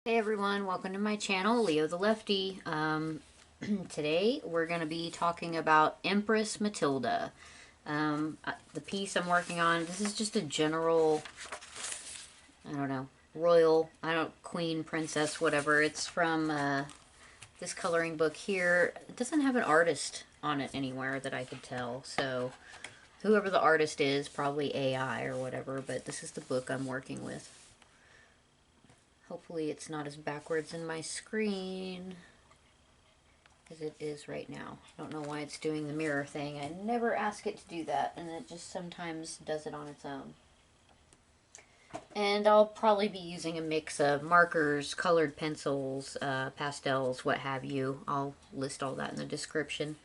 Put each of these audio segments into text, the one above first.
Hey everyone, welcome to my channel, Leo the Lefty. Today we're going to be talking about Empress Matilda. The piece I'm working on, this is just a general, I don't know, royal, queen, princess, whatever. It's from this coloring book here. It doesn't have an artist on it anywhere that I could tell, so whoever the artist is, probably AI or whatever, but this is the book I'm working with. Hopefully it's not as backwards in my screen as it is right now. I don't know why it's doing the mirror thing. I never ask it to do that, and it just sometimes does it on its own. And I'll probably be using a mix of markers, colored pencils, pastels, what have you. I'll list all that in the description.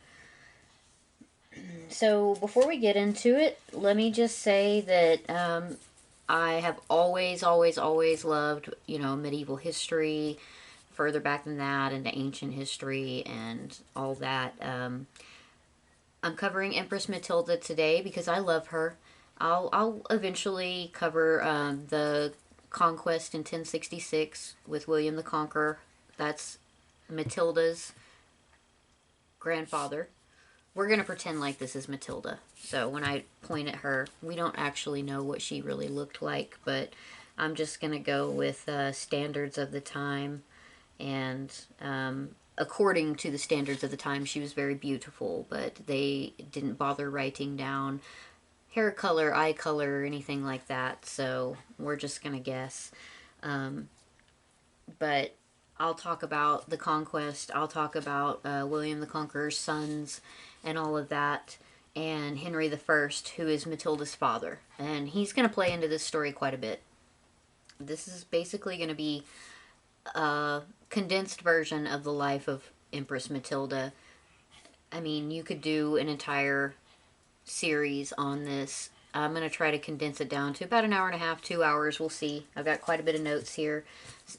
So before we get into it, let me just say that I have always loved, medieval history, further back than that, into ancient history and all that. I'm covering Empress Matilda today because I love her. I'll eventually cover the conquest in 1066 with William the Conqueror. That's Matilda's grandfather. We're going to pretend like this is Matilda. So when I point at her, we don't actually know what she really looked like, but I'm just going to go with standards of the time. And according to the standards of the time, she was very beautiful, but they didn't bother writing down hair color, eye color, or anything like that. So we're just going to guess. But I'll talk about the conquest. I'll talk about William the Conqueror's sons and all of that, and Henry the First, who is Matilda's father. And he's going to play into this story quite a bit. This is basically going to be a condensed version of the life of Empress Matilda. I mean, you could do an entire series on this. I'm going to try to condense it down to about an hour and a half, 2 hours. We'll see. I've got quite a bit of notes here.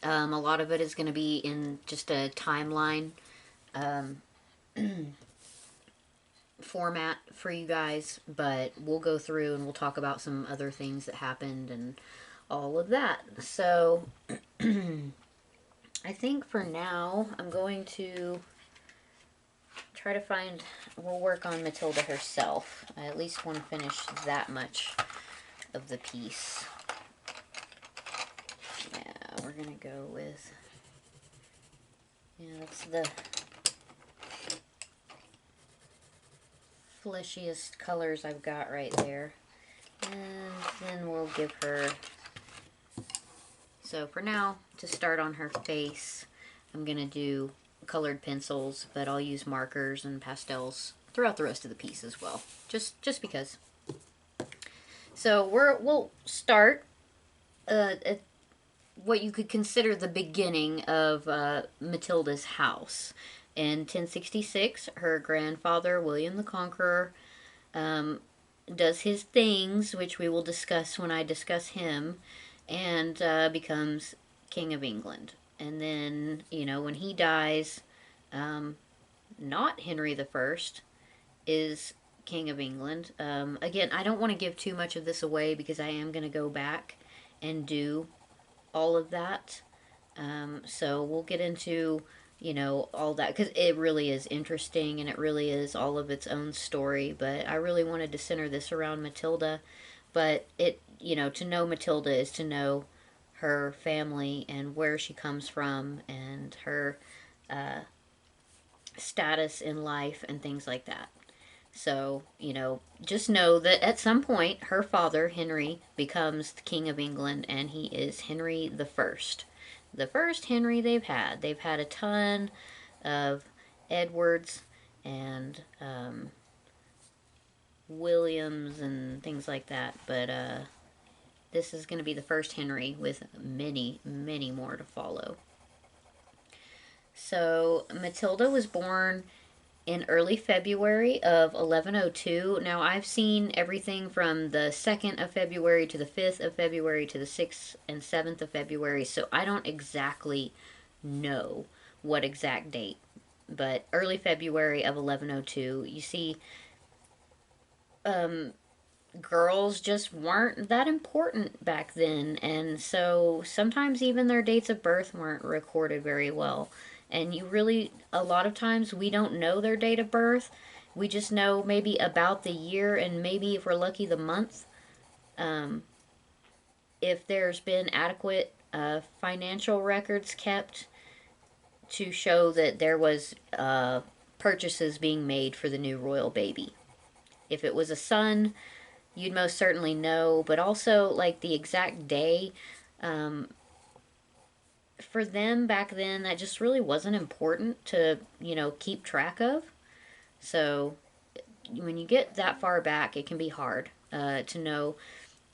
A lot of it is going to be in just a timeline format for you guys, but we'll go through and we'll talk about some other things that happened and all of that. So I think for now I'm going to try to find, we'll work on Matilda herself. I at least want to finish that much of the piece. Yeah, we're going to go with, yeah, that's the fleshiest colors I've got right there. And then we'll give her, so for now, to start on her face, I'm going to do colored pencils, but I'll use markers and pastels throughout the rest of the piece as well, just because. So we'll start at what you could consider the beginning of Matilda's house. In 1066, her grandfather, William the Conqueror, does his things, which we will discuss when I discuss him, and becomes King of England. And then, when he dies, not Henry the First is King of England. Again, I don't want to give too much of this away because I am going to go back and do all of that. So we'll get into, all that because it really is interesting and it really is all of its own story. But I really wanted to center this around Matilda. But to know Matilda is to know her family and where she comes from and her status in life and things like that. So, just know that at some point her father, Henry, becomes the King of England and he is Henry the First. The first Henry they've had. They've had a ton of Edwards and Williams and things like that, but this is going to be the first Henry with many, many more to follow. So Matilda was born in early February of 1102. Now, I've seen everything from the 2nd of February to the 5th of February to the 6th and 7th of February, so I don't exactly know what exact date, but early February of 1102. You see, girls just weren't that important back then, and so sometimes even their dates of birth weren't recorded very well. And you really, a lot of times, we don't know their date of birth. We just know maybe about the year and maybe, if we're lucky, the month. Um, if there's been adequate financial records kept to show that there was purchases being made for the new royal baby. If it was a son, you'd most certainly know, but also like the exact day. Um, for them back then, that just really wasn't important to, keep track of. So when you get that far back, it can be hard to know.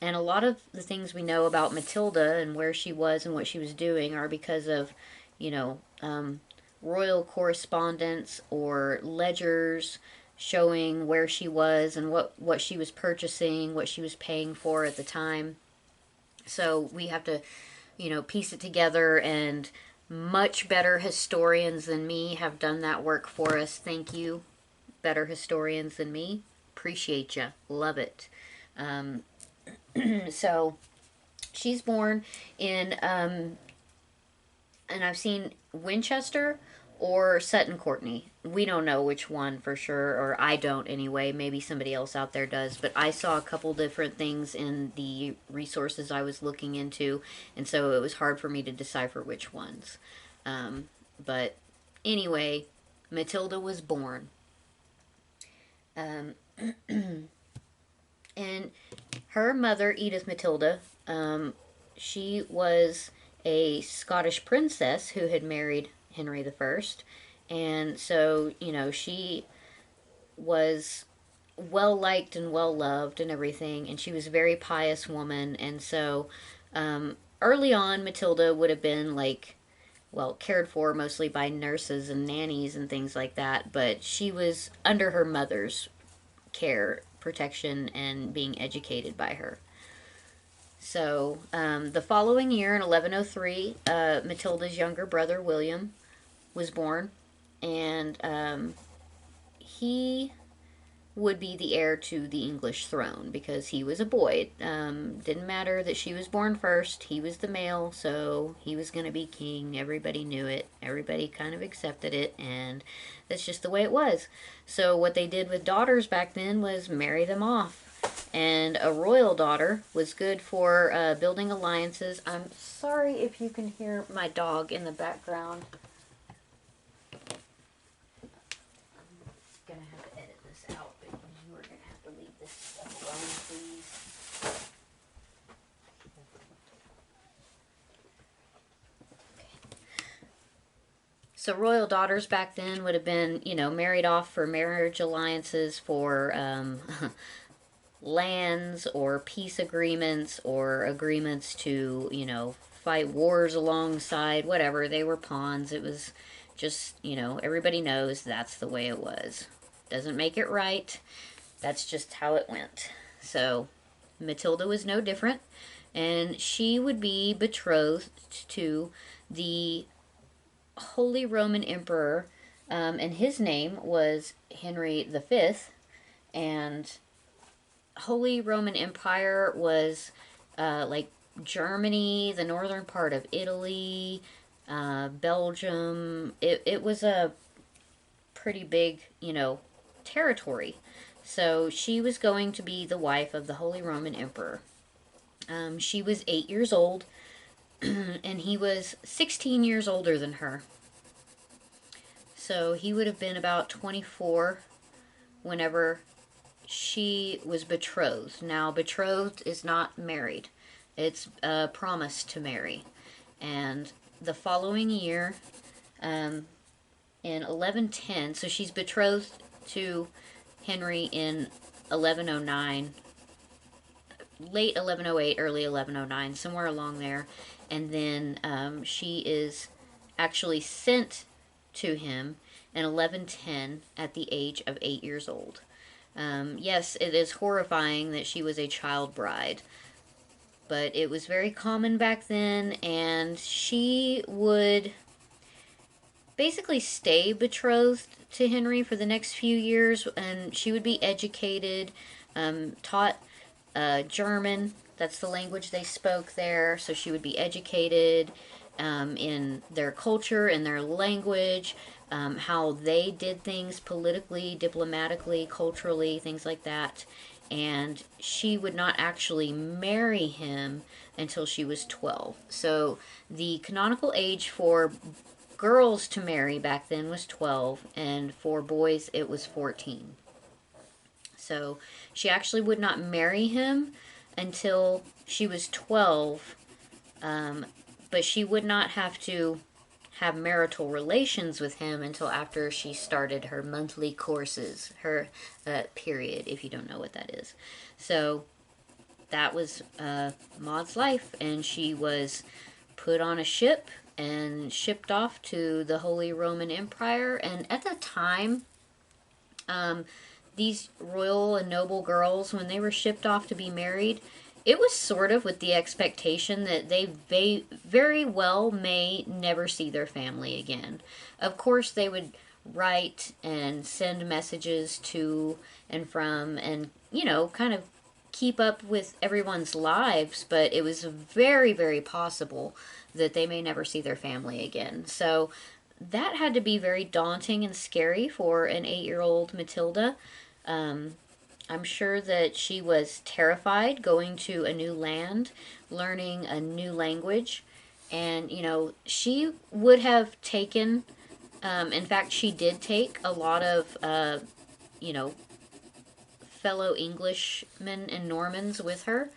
And a lot of the things we know about Matilda and where she was and what she was doing are because of, you know, um, royal correspondence or ledgers showing where she was and what she was purchasing, what she was paying for at the time. So we have to, piece it together, and much better historians than me have done that work for us. Thank you, better historians than me. Appreciate you. Love it. Um, so she's born in, and I've seen Winchester or Sutton Courtenay. We don't know which one for sure, or I don't anyway. Maybe somebody else out there does. But I saw a couple different things in the resources I was looking into, and so it was hard for me to decipher which ones. But anyway, Matilda was born. Um, and her mother, Edith Matilda, she was a Scottish princess who had married Henry the First, and so she was well liked and well loved and everything, and she was a very pious woman, and so early on, Matilda would have been like, well, cared for mostly by nurses and nannies and things like that, but she was under her mother's care, protection, and being educated by her. So the following year, in 1103, Matilda's younger brother, William, was born, and he would be the heir to the English throne because he was a boy. It didn't matter that she was born first, he was the male, so he was going to be king. Everybody knew it, everybody kind of accepted it, and that's just the way it was. So, what they did with daughters back then was marry them off. And a royal daughter was good for building alliances. I'm sorry if you can hear my dog in the background. Gonna have to edit this out, but you are gonna have to leave this stuff alone, please. So royal daughters back then would have been, married off for marriage alliances, for lands or peace agreements or agreements to, fight wars alongside, whatever. They were pawns. It was just, everybody knows that's the way it was. Doesn't make it right. That's just how it went. So Matilda was no different, and she would be betrothed to the Holy Roman Emperor, and his name was Henry V. And Holy Roman Empire was like Germany, the northern part of Italy, Belgium. It was a pretty big, territory. So she was going to be the wife of the Holy Roman Emperor. She was 8 years old, and he was 16 years older than her. So he would have been about 24 whenever she was betrothed. Now, betrothed is not married. It's a promise to marry. And the following year, in 1110, so she's betrothed to Henry in 1109, late 1108, early 1109, somewhere along there. And then she is actually sent to him in 1110 at the age of 8 years old. Yes, it is horrifying that she was a child bride, but it was very common back then, and she would basically stay betrothed to Henry for the next few years, and she would be educated, taught German. That's the language they spoke there. So she would be educated in their culture, in their language, how they did things politically, diplomatically, culturally, things like that. And she would not actually marry him until she was 12. So the canonical age for girls to marry back then was 12, and for boys it was 14. So she actually would not marry him until she was 12, but she would not have to have marital relations with him until after she started her monthly courses, her period, if you don't know what that is. So that was Maud's life, and she was put on a ship and shipped off to the Holy Roman Empire. And at the time, these royal and noble girls, when they were shipped off to be married, it was sort of with the expectation that they very well may never see their family again. Of course, they would write and send messages to and from, and, you know, kind of keep up with everyone's lives, but it was very, very possible that they may never see their family again. So that had to be very daunting and scary for an 8-year-old Matilda. I'm sure that she was terrified going to a new land, learning a new language, and, you know, she would have taken, in fact, she did take a lot of, you know, fellow Englishmen and Normans with her.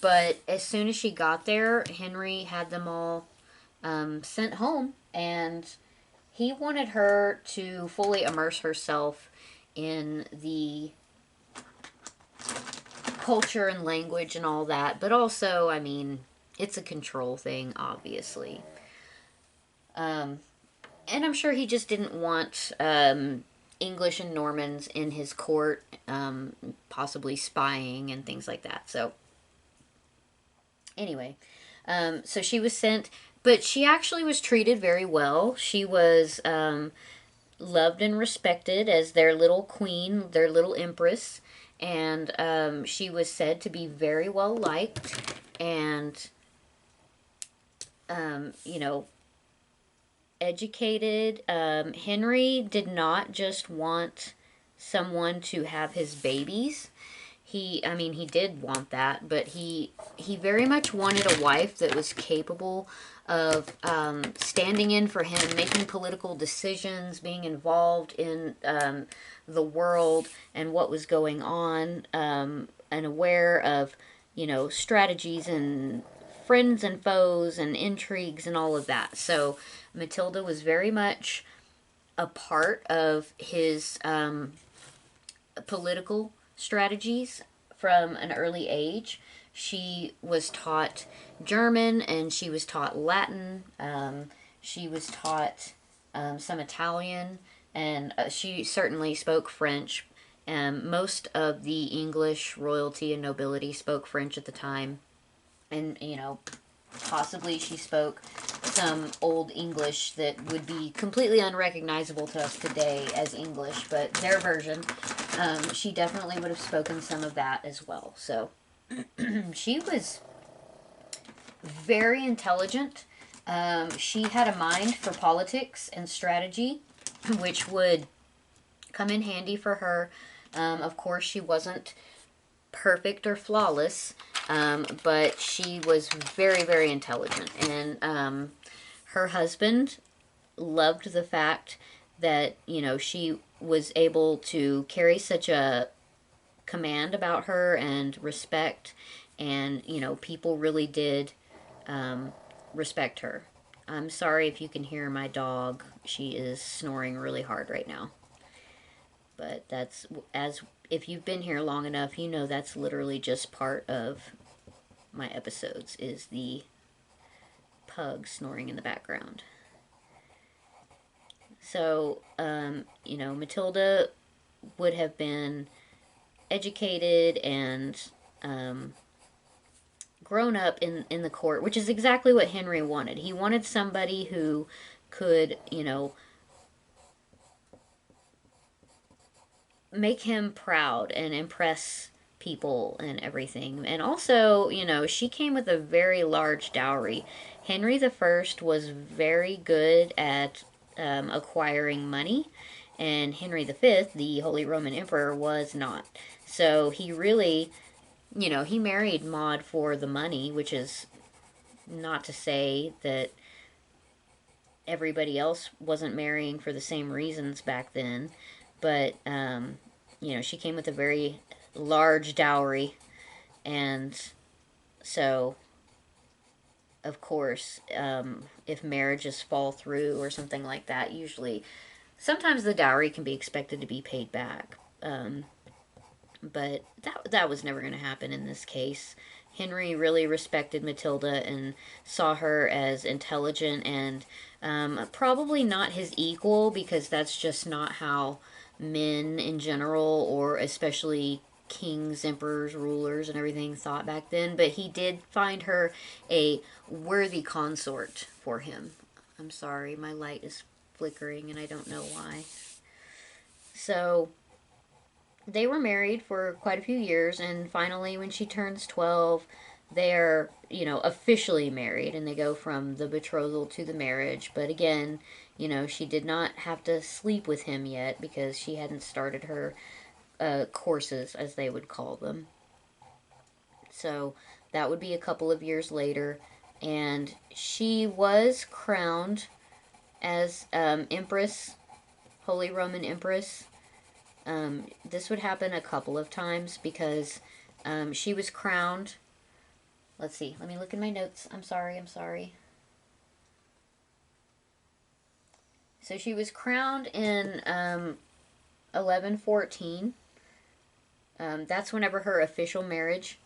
But as soon as she got there, Henry had them all sent home, and he wanted her to fully immerse herself in the culture and language and all that. But also, I mean, it's a control thing, obviously. And I'm sure he just didn't want English and Normans in his court, possibly spying and things like that. So, anyway, so she was sent, but she actually was treated very well. She was loved and respected as their little queen, their little empress, and she was said to be very well liked, and, you know, educated. Henry did not just want someone to have his babies. I mean, he did want that, but he very much wanted a wife that was capable of standing in for him, making political decisions, being involved in the world and what was going on, and aware of, you know, strategies and friends and foes and intrigues and all of that. So Matilda was very much a part of his political strategies from an early age. She was taught German, and she was taught Latin. She was taught some Italian, and she certainly spoke French. Most of the English royalty and nobility spoke French at the time. And, you know, possibly she spoke some old English that would be completely unrecognizable to us today as English, but their version, she definitely would have spoken some of that as well. So she was very intelligent. She had a mind for politics and strategy, which would come in handy for her. Of course, she wasn't perfect or flawless, but she was very, very intelligent. And her husband loved the fact that, you know, she was able to carry such a command about her and respect, and, you know, people really did respect her. I'm sorry if you can hear my dog. She is snoring really hard right now. But that's, as if you've been here long enough, you know that's literally just part of my episodes, is the pug snoring in the background. So, you know, Matilda would have been educated and grown up in the court, which is exactly what Henry wanted. He wanted somebody who could, you know, make him proud and impress people and everything. And also, you know, she came with a very large dowry. Henry the First was very good at acquiring money, and Henry the Fifth, the Holy Roman Emperor, was not. So he really, you know, he married Maud for the money, which is not to say that everybody else wasn't marrying for the same reasons back then, but you know, she came with a very large dowry, and so of course, if marriages fall through or something like that, usually, sometimes the dowry can be expected to be paid back. But that was never going to happen in this case. Henry really respected Matilda and saw her as intelligent and probably not his equal, because that's just not how men in general, or especially kings, emperors, rulers, and everything thought back then. But he did find her a worthy consort for him. I'm sorry, my light is flickering and I don't know why. So they were married for quite a few years, and finally, when she turns 12, they're, you know, officially married, and they go from the betrothal to the marriage. But again, you know, she did not have to sleep with him yet, because she hadn't started her courses, as they would call them. So that would be a couple of years later, and she was crowned as Empress, Holy Roman Empress. This would happen a couple of times, because she was crowned. Let's see. Let me look in my notes. I'm sorry. So she was crowned in 1114. That's whenever her official marriage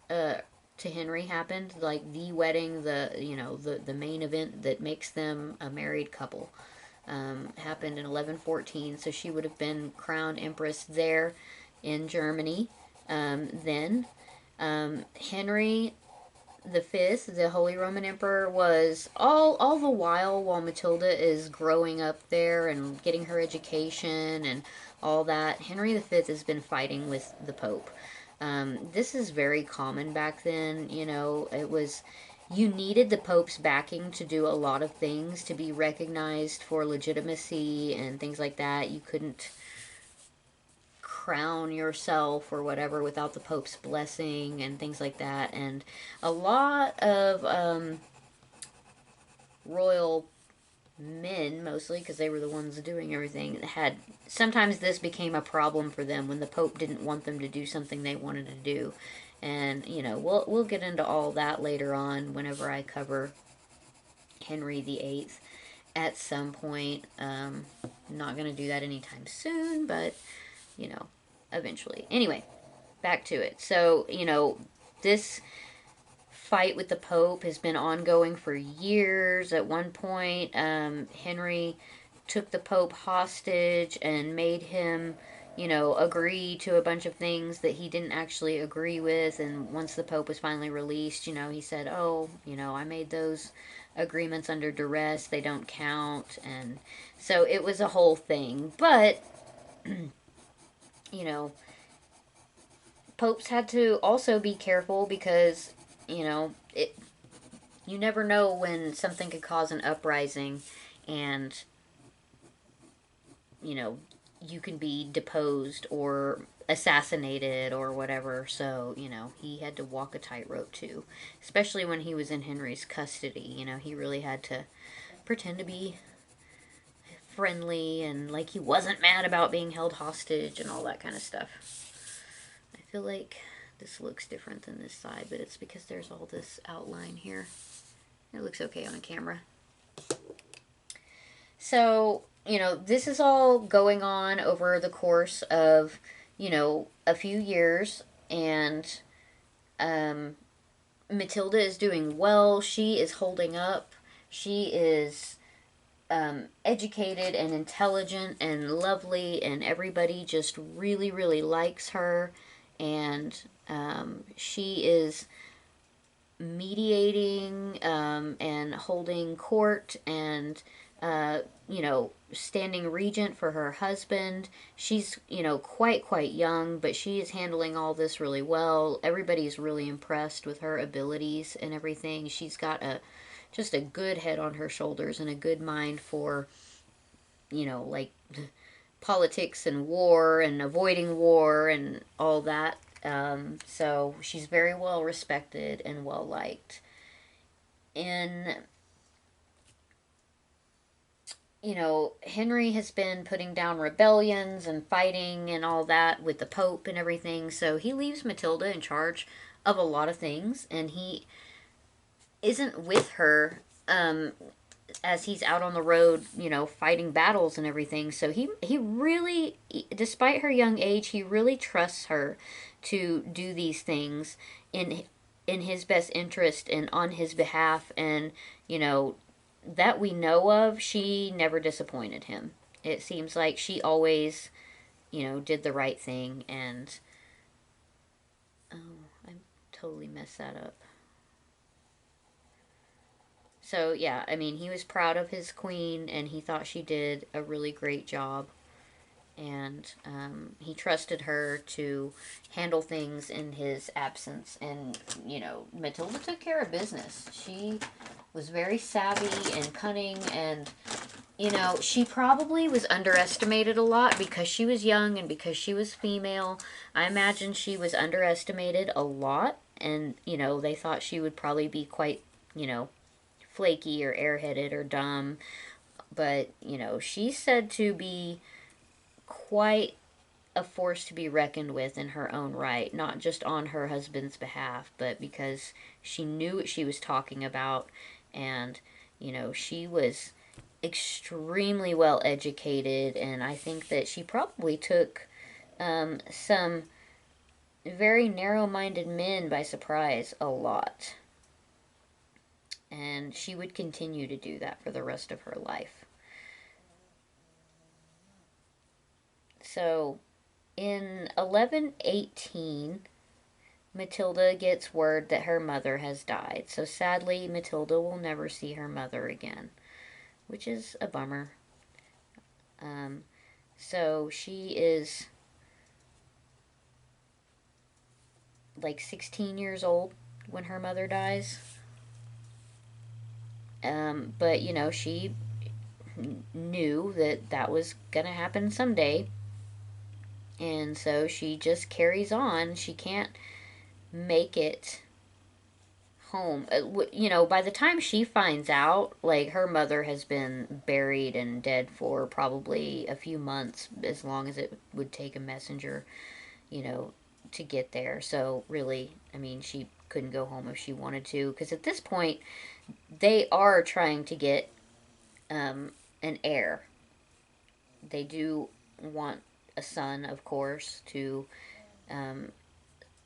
to Henry happened. Like the wedding, the main event that makes them a married couple. Happened in 1114, so she would have been crowned empress there in Germany. Then Henry the Fifth, the Holy Roman Emperor, was all the while Matilda is growing up there and getting her education and all that. Henry the Fifth has been fighting with the Pope. This is very common back then. You know, you needed the Pope's backing to do a lot of things, to be recognized for legitimacy and things like that. You couldn't crown yourself or whatever without the Pope's blessing and things like that. And a lot of royal men, mostly because they were the ones doing everything, sometimes this became a problem for them when the Pope didn't want them to do something they wanted to do. And, you know, we'll get into all that later on whenever I cover Henry VIII at some point. I'm not going to do that anytime soon, but, you know, eventually. Anyway, back to it. So, you know, this fight with the Pope has been ongoing for years. At one point, Henry took the Pope hostage and made him, you know, agree to a bunch of things that he didn't actually agree with. And once the Pope was finally released, you know, he said, oh, you know, I made those agreements under duress. They don't count. And so it was a whole thing. But, you know, popes had to also be careful, because, you know, you never know when something could cause an uprising, and, you know, you can be deposed or assassinated or whatever. So, you know, he had to walk a tightrope too, especially when he was in Henry's custody. You know, he really had to pretend to be friendly and like he wasn't mad about being held hostage and all that kind of stuff. I feel like this looks different than this side, but it's because there's all this outline here. It looks okay on camera. So, you know, this is all going on over the course of, you know, a few years, and Matilda is doing well. She is holding up. She is educated and intelligent and lovely, and everybody just really, really likes her. And she is mediating and holding court and you know, standing regent for her husband. She's, you know, quite young, but she is handling all this really well. Everybody's really impressed with her abilities and everything. She's got just a good head on her shoulders and a good mind for, you know, like politics and war and avoiding war and all that. So she's very well respected and well liked. In, you know, Henry has been putting down rebellions and fighting and all that with the Pope and everything, so he leaves Matilda in charge of a lot of things, and he isn't with her as he's out on the road, you know, fighting battles and everything. So he really, despite her young age, he really trusts her to do these things in his best interest and on his behalf, and you know, that we know of, she never disappointed him. It seems like she always, you know, did the right thing. And oh, I totally messed that up. So yeah, I mean, he was proud of his queen, and he thought she did a really great job. And he trusted her to handle things in his absence. And you know, Matilda took care of business. She was very savvy and cunning, and you know, she probably was underestimated a lot because she was young and because she was female. I imagine she was underestimated a lot, and you know, they thought she would probably be quite, you know, flaky or airheaded or dumb. But you know, she's said to be quite a force to be reckoned with in her own right, not just on her husband's behalf, but because she knew what she was talking about. And you know, she was extremely well educated, and I think that she probably took some very narrow minded men by surprise a lot. And she would continue to do that for the rest of her life. So in 1118, Matilda gets word that her mother has died. So sadly, Matilda will never see her mother again, which is a bummer. Um, so she is like 16 years old when her mother dies. But you know, she knew that that was gonna happen someday, and so she just carries on. She can't make it home. You know, by the time she finds out, like, her mother has been buried and dead for probably a few months, as long as it would take a messenger, you know, to get there. So really, I mean, she couldn't go home if she wanted to, because at this point they are trying to get an heir. They do want a son, of course, to um,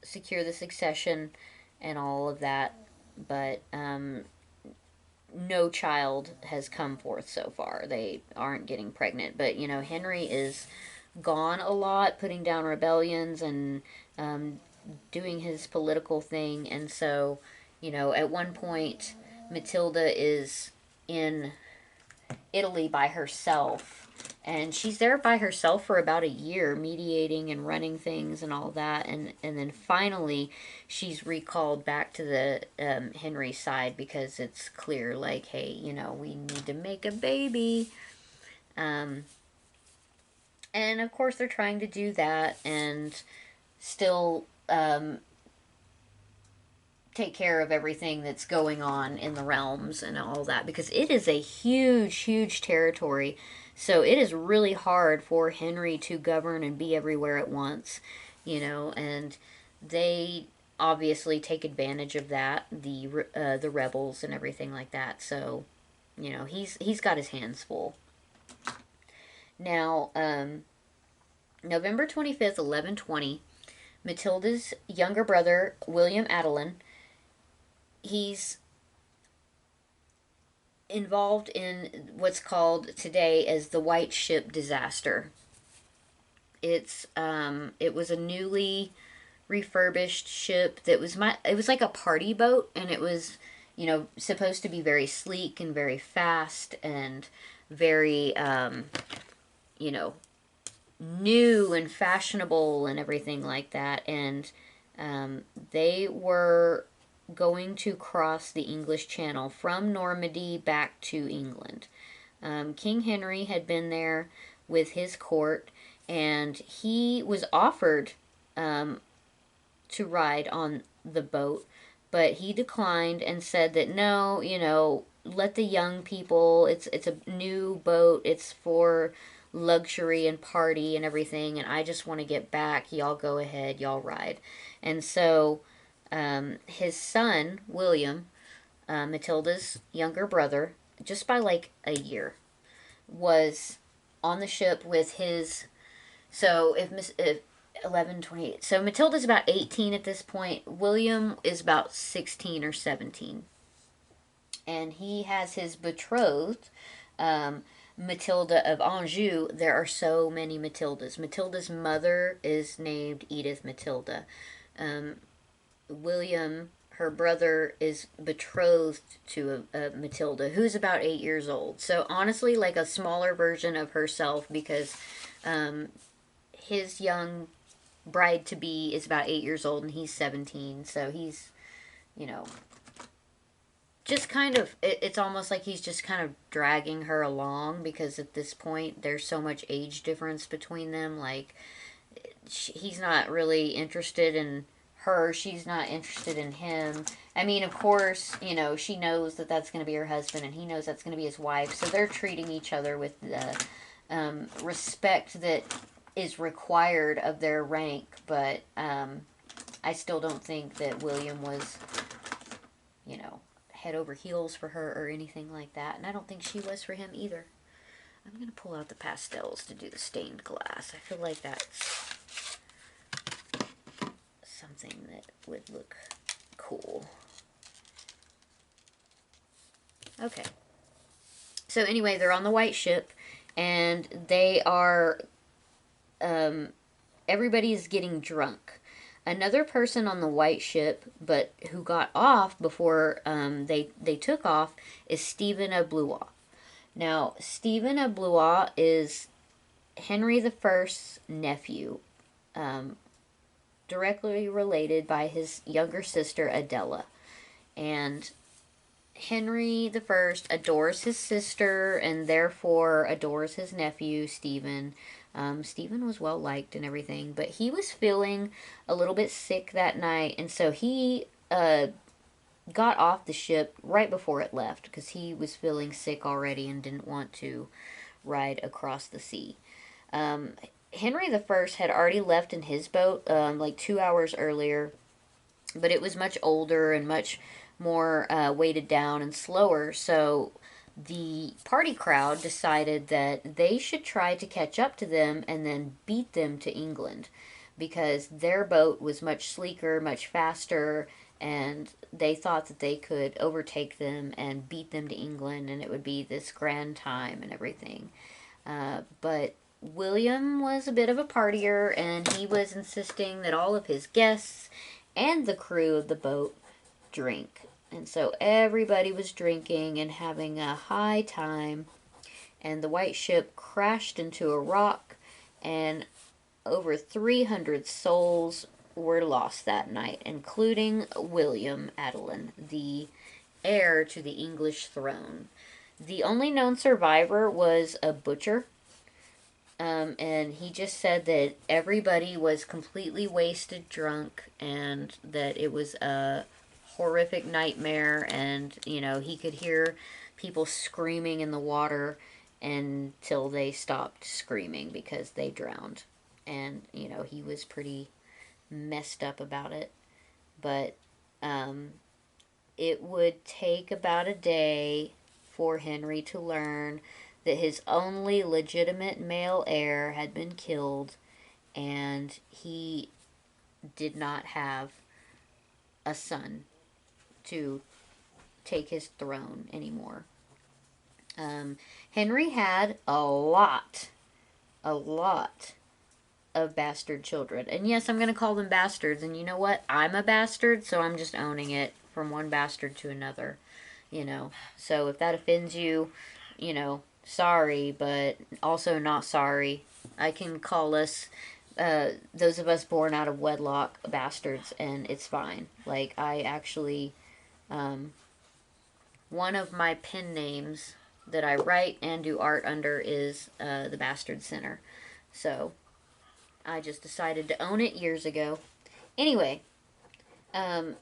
secure the succession and all of that, but no child has come forth so far. They aren't getting pregnant. But, you know, Henry is gone a lot, putting down rebellions and um, doing his political thing. And so, you know, at one point, Matilda is in Italy by herself. And she's there by herself for about a year, mediating and running things and all that. And then finally, she's recalled back to the Henry side, because it's clear, like, hey, you know, we need to make a baby. Um, and of course, they're trying to do that and still take care of everything that's going on in the realms and all that, because it is a huge territory. So it is really hard for Henry to govern and be everywhere at once, you know, and they obviously take advantage of that, the rebels and everything like that. So, you know, he's got his hands full. Now, November 25th, 1120, Matilda's younger brother, William Adelin, he's involved in what's called today as the White Ship disaster. It was a newly refurbished ship that was it was like a party boat, and it was, you know, supposed to be very sleek and very fast and very, you know, new and fashionable and everything like that. And they were going to cross the English Channel from Normandy back to England. King Henry had been there with his court, and he was offered to ride on the boat, but he declined and said that no, let the young people. It's a new boat. It's for luxury and party and everything, and I just want to get back. Y'all go ahead. Y'all ride. And so his son William, Matilda's younger brother, just by like a year, was on the ship with his. So if 11, 28. So Matilda's about 18 at this point. William is about 16 or 17. And he has his betrothed, Matilda of Anjou. There are so many Matildas. Matilda's mother is named Edith Matilda. William, her brother, is betrothed to a Matilda who's about 8 years old. So honestly, like a smaller version of herself, because his young bride-to-be is about 8 years old and he's 17. So he's, just kind of, it's almost like he's just kind of dragging her along, because at this point there's so much age difference between them. Like, he's not really interested in her, she's not interested in him. I mean, of course, she knows that that's going to be her husband, and he knows that's going to be his wife, so they're treating each other with the respect that is required of their rank. But I still don't think that William was, head over heels for her or anything like that, and I don't think she was for him either. I'm going to pull out the pastels to do the stained glass. I feel like that's something that would look cool. Okay. So anyway, they're on the white ship, and they are, everybody is getting drunk. Another person on the white ship, but who got off before they took off, is Stephen of Blois. Now, Stephen of Blois is Henry I's nephew, directly related by his younger sister Adela. And Henry I adores his sister and therefore adores his nephew, Stephen. Stephen was well liked and everything, but he was feeling a little bit sick that night, and so he got off the ship right before it left, because he was feeling sick already and didn't want to ride across the sea. Henry I had already left in his boat like 2 hours earlier, but it was much older and much more weighted down and slower, so the party crowd decided that they should try to catch up to them and then beat them to England, because their boat was much sleeker, much faster, and they thought that they could overtake them and beat them to England, and it would be this grand time and everything. But William was a bit of a partier, and he was insisting that all of his guests and the crew of the boat drink. And so everybody was drinking and having a high time, and the white ship crashed into a rock, and over 300 souls were lost that night, including William Adelin, the heir to the English throne. The only known survivor was a butcher, and he just said that everybody was completely wasted drunk, and that it was a horrific nightmare, and he could hear people screaming in the water until they stopped screaming because they drowned. And he was pretty messed up about it. But it would take about a day for Henry to learn that his only legitimate male heir had been killed, and he did not have a son to take his throne anymore. Henry had a lot of bastard children. And yes, I'm going to call them bastards. And you know what? I'm a bastard, so I'm just owning it, from one bastard to another. So if that offends you, sorry, but also not sorry. I can call us, those of us born out of wedlock, bastards, and it's fine. Like, I actually, one of my pen names that I write and do art under is the Bastard Sinner. So, I just decided to own it years ago. Anyway,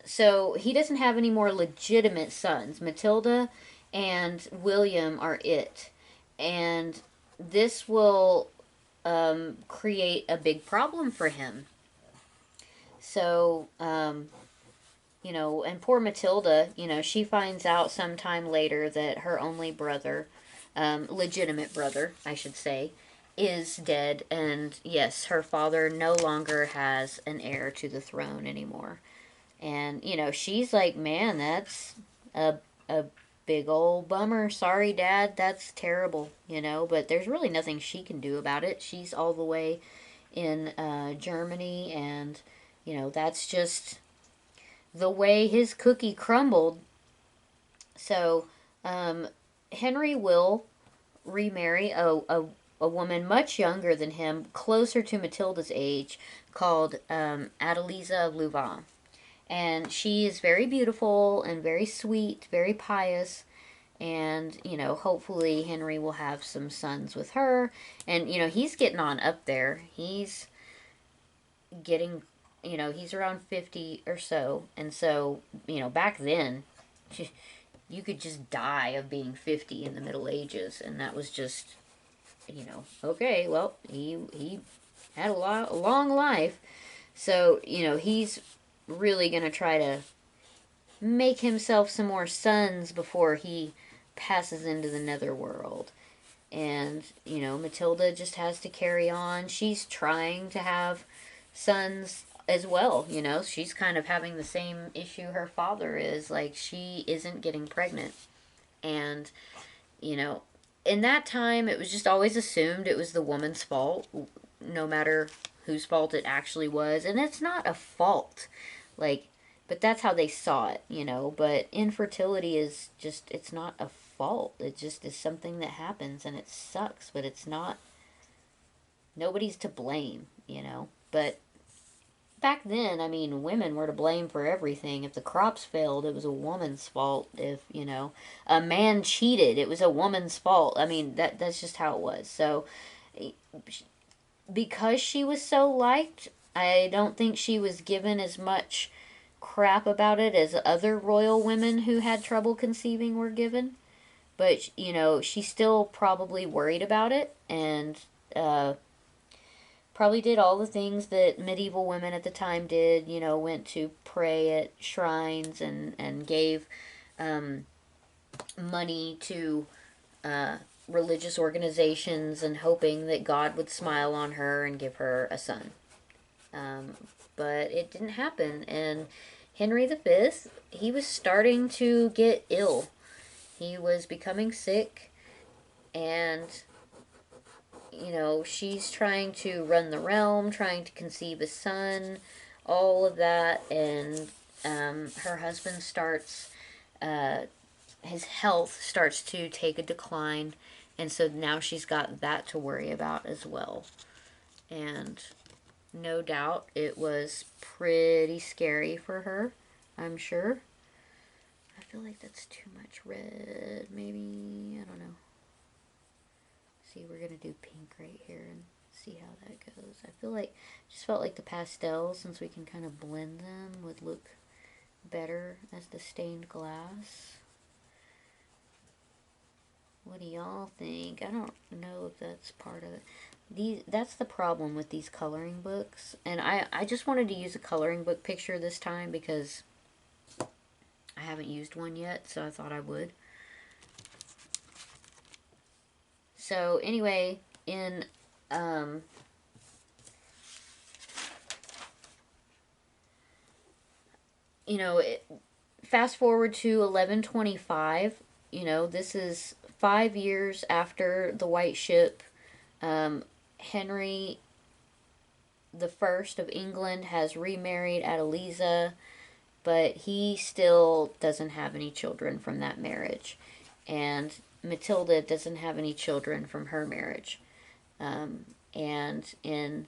so he doesn't have any more legitimate sons. Matilda and William are it. And this will create a big problem for him. So, you know, and poor Matilda, you know, she finds out sometime later that her only brother, legitimate brother, I should say, is dead. And yes, her father no longer has an heir to the throne anymore. And, you know, she's like, man, that's a big old bummer. Sorry, Dad, that's terrible, you know, but there's really nothing she can do about it. She's all the way in Germany, and, you know, that's just the way his cookie crumbled. So, Henry will remarry a woman much younger than him, closer to Matilda's age, called Adeliza of Louvain. And she is very beautiful and very sweet, very pious. And, you know, hopefully Henry will have some sons with her. And, you know, he's getting on up there. He's getting, you know, he's around 50 or so. And so, you know, back then, you could just die of being 50 in the Middle Ages. And that was just, you know, okay, well, he had a long life. So, you know, he's really going to try to make himself some more sons before he passes into the netherworld. And, you know, Matilda just has to carry on. She's trying to have sons as well, you know. She's kind of having the same issue her father is. Like, she isn't getting pregnant. And, you know, in that time, it was just always assumed it was the woman's fault, no matter whose fault it actually was. And it's not a fault. Like, but that's how they saw it, you know. But infertility is just, it's not a fault. It just is something that happens and it sucks, but it's not, nobody's to blame, you know. But back then, I mean, women were to blame for everything. If the crops failed, it was a woman's fault. If, you know, a man cheated, it was a woman's fault. I mean, that's just how it was. So, because she was so liked, I don't think she was given as much crap about it as other royal women who had trouble conceiving were given. But, you know, she still probably worried about it, and probably did all the things that medieval women at the time did, you know, went to pray at shrines and gave money to religious organizations and hoping that God would smile on her and give her a son. But it didn't happen, and Henry V, he was starting to get ill. He was becoming sick, and, you know, she's trying to run the realm, trying to conceive a son, all of that, and her husband starts, his health starts to take a decline, and so now she's got that to worry about as well. And no doubt it was pretty scary for her, I'm sure. I feel like that's too much red, maybe, I don't know. See, we're going to do pink right here and see how that goes. I feel like, just felt like the pastels, since we can kind of blend them, would look better as the stained glass. What do y'all think? I don't know if that's part of it. That's the problem with these coloring books. And I just wanted to use a coloring book picture this time because I haven't used one yet, so I thought I would. So anyway, in you know, fast forward to 1125, you know, this is 5 years after the White Ship. Henry the First of England has remarried Adeliza, but he still doesn't have any children from that marriage. And Matilda doesn't have any children from her marriage. And in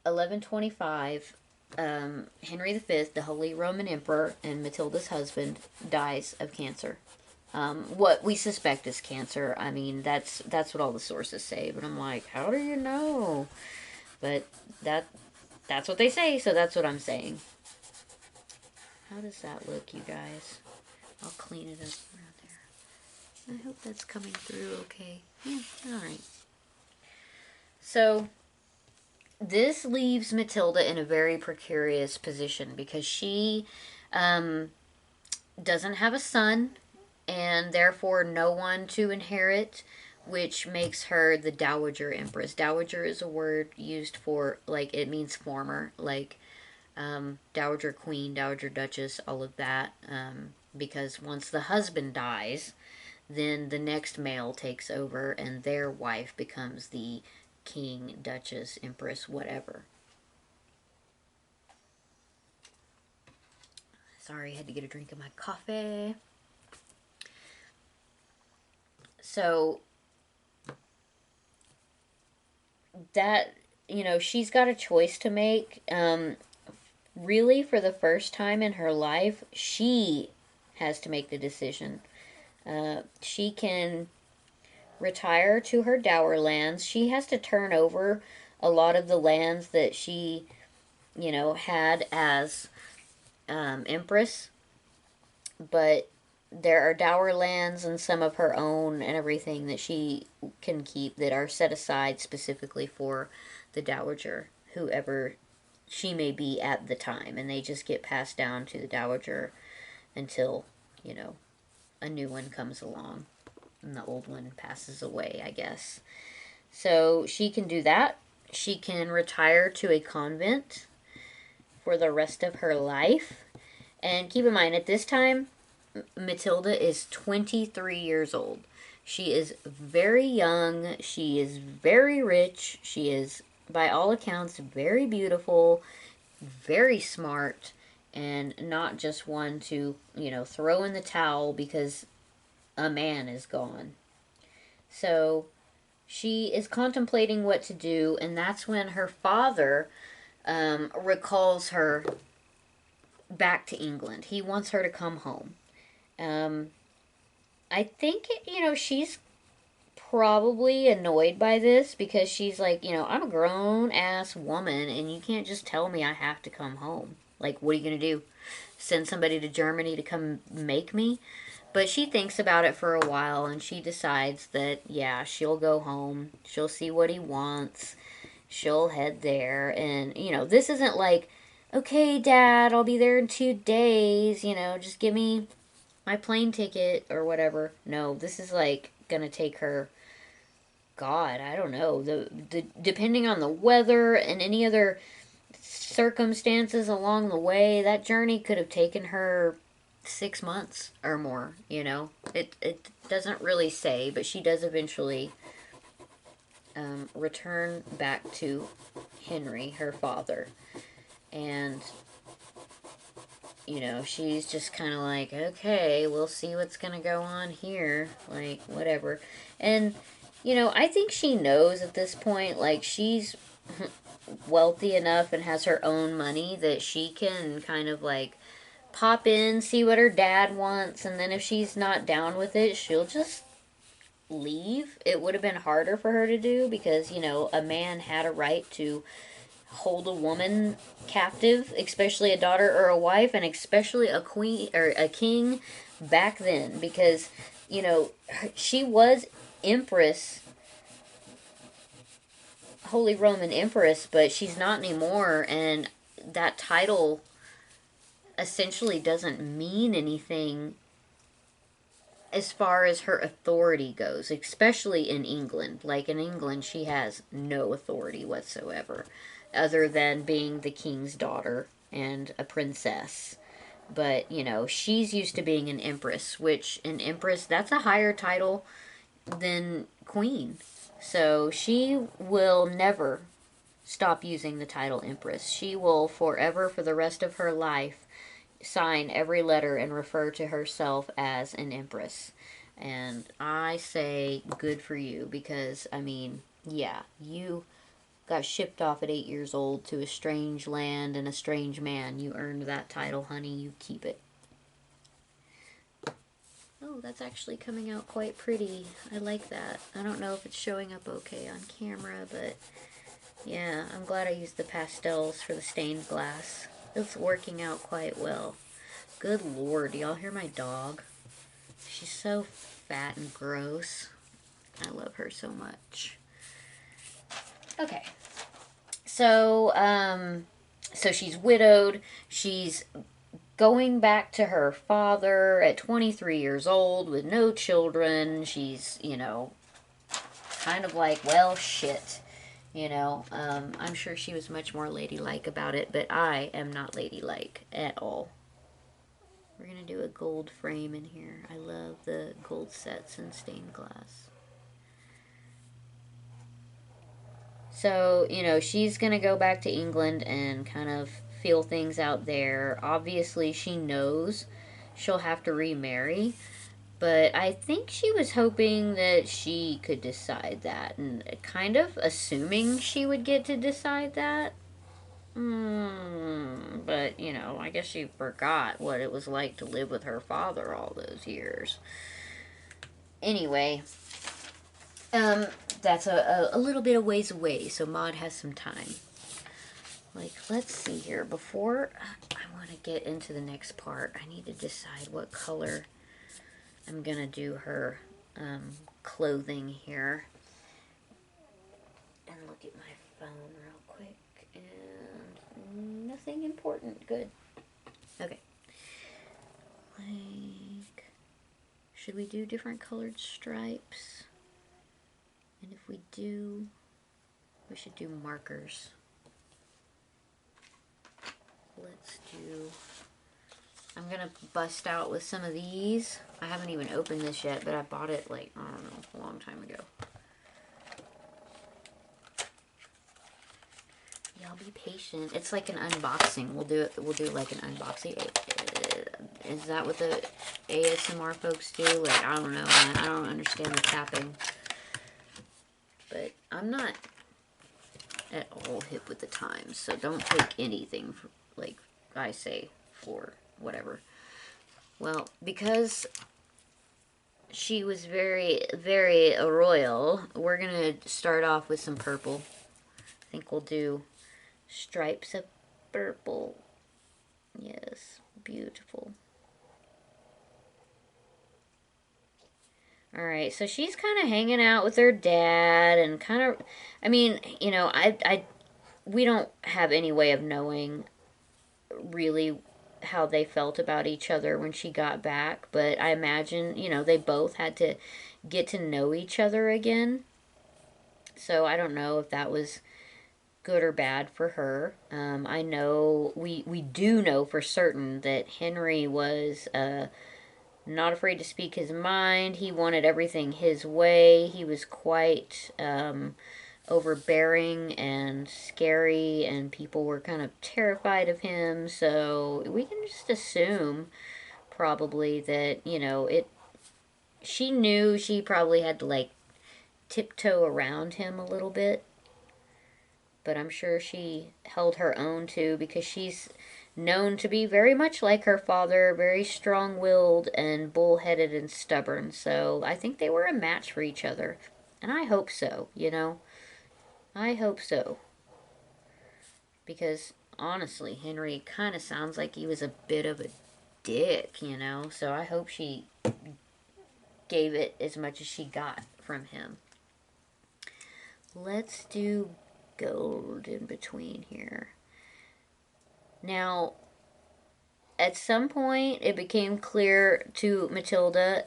1125, Henry V, the Holy Roman Emperor and Matilda's husband, dies of cancer. What we suspect is cancer. I mean, that's what all the sources say. But I'm like, how do you know? But that's what they say, so that's what I'm saying. How does that look, you guys? I'll clean it up around there. I hope that's coming through okay. Yeah, alright. So, this leaves Matilda in a very precarious position because she doesn't have a son and therefore no one to inherit, which makes her the Dowager Empress. Dowager is a word used for, like, it means former, like Dowager Queen, Dowager Duchess, all of that. Because once the husband dies, then the next male takes over and their wife becomes the King, Duchess, Empress, whatever. Sorry, I had to get a drink of my coffee. So, that, you know, she's got a choice to make. Really, for the first time in her life, she has to make the decision. She can retire to her dower lands. She has to turn over a lot of the lands that she, you know, had as Empress. But there are dower lands and some of her own and everything that she can keep that are set aside specifically for the dowager, whoever she may be at the time. And they just get passed down to the dowager until, you know, a new one comes along and the old one passes away, I guess. So she can do that. She can retire to a convent for the rest of her life. And keep in mind, at this time, Matilda is 23 years old. She is very young. She is very rich. She is, by all accounts, very beautiful, very smart, and not just one to, you know, throw in the towel because a man is gone. So she is contemplating what to do, and that's when her father recalls her back to England. He wants her to come home. I think, you know, she's probably annoyed by this because she's like, you know, I'm a grown ass woman and you can't just tell me I have to come home. Like, what are you going to do? Send somebody to Germany to come make me? But she thinks about it for a while and she decides that, yeah, she'll go home. She'll see what he wants. She'll head there. And, you know, this isn't like, okay, Dad, I'll be there in 2 days. You know, just give me my plane ticket or whatever. No, this is like going to take her, God, I don't know. The depending on the weather and any other circumstances along the way, that journey could have taken her 6 months or more, you know. It doesn't really say, but she does eventually return back to Henry, her father. And, you know, she's just kind of like, okay, we'll see what's going to go on here. Like, whatever. And, you know, I think she knows at this point, like, she's wealthy enough and has her own money that she can kind of, like, pop in, see what her dad wants, and then if she's not down with it, she'll just leave. It would have been harder for her to do because, you know, a man had a right to hold a woman captive, especially a daughter or a wife, and especially a queen or a king back then because, you know, she was Empress, Holy Roman Empress, but she's not anymore, and that title essentially doesn't mean anything as far as her authority goes, especially in England. Like, in England, she has no authority whatsoever, other than being the king's daughter and a princess. But, you know, she's used to being an empress, which an empress, that's a higher title than queen. So she will never stop using the title empress. She will forever, for the rest of her life, sign every letter and refer to herself as an empress. And I say good for you because, I mean, yeah, you got shipped off at 8 years old to a strange land and a strange man. You earned that title, honey. You keep it. Oh, that's actually coming out quite pretty. I like that. I don't know if it's showing up okay on camera, but yeah, I'm glad I used the pastels for the stained glass. It's working out quite well. Good Lord, y'all hear my dog? She's so fat and gross. I love her so much. Okay. So, so she's widowed. She's going back to her father at 23 years old with no children. She's, you know, kind of like, well, shit. You know, I'm sure she was much more ladylike about it, but I am not ladylike at all. We're going to do a gold frame in here. I love the gold sets in stained glass. So, you know, she's going to go back to England and kind of feel things out there. Obviously, she knows she'll have to remarry, but I think she was hoping that she could decide that and kind of assuming she would get to decide that. But, you know, I guess she forgot what it was like to live with her father all those years. Anyway, that's a little bit of ways away, so Maud has some time. Like, let's see here. Before I want to get into the next part, I need to decide what color I'm going to do her clothing here. And look at my phone real quick. And nothing important. Good. Okay. Like, should we do different colored stripes? And if we do, we should do markers. Let's do, I'm going to bust out with some of these. I haven't even opened this yet, but I bought it like, I don't know, a long time ago. Y'all be patient. It's like an unboxing. We'll do like an unboxing. Is that what the ASMR folks do? Like, I don't know, man. I don't understand the tapping. But I'm not at all hip with the times, so don't take anything for, like I say, for whatever. Well, because she was very, very royal, we're gonna start off with some purple. I think we'll do stripes of purple. Yes, beautiful. Alright, so she's kind of hanging out with her dad and kind of, I mean, you know, we don't have any way of knowing really how they felt about each other when she got back, but I imagine, you know, they both had to get to know each other again. So I don't know if that was good or bad for her. I know, we do know for certain that Henry was not afraid to speak his mind. He wanted everything his way. He was quite overbearing and scary, and people were kind of terrified of him. So we can just assume probably that, you know, she knew she probably had to like tiptoe around him a little bit, but I'm sure she held her own too, because she's known to be very much like her father, very strong-willed and bullheaded and stubborn. So I think they were a match for each other, and I hope so, you know. I hope so. Because, honestly, Henry kind of sounds like he was a bit of a dick, you know? So I hope she gave it as much as she got from him. Let's do gold in between here. Now, at some point, it became clear to Matilda,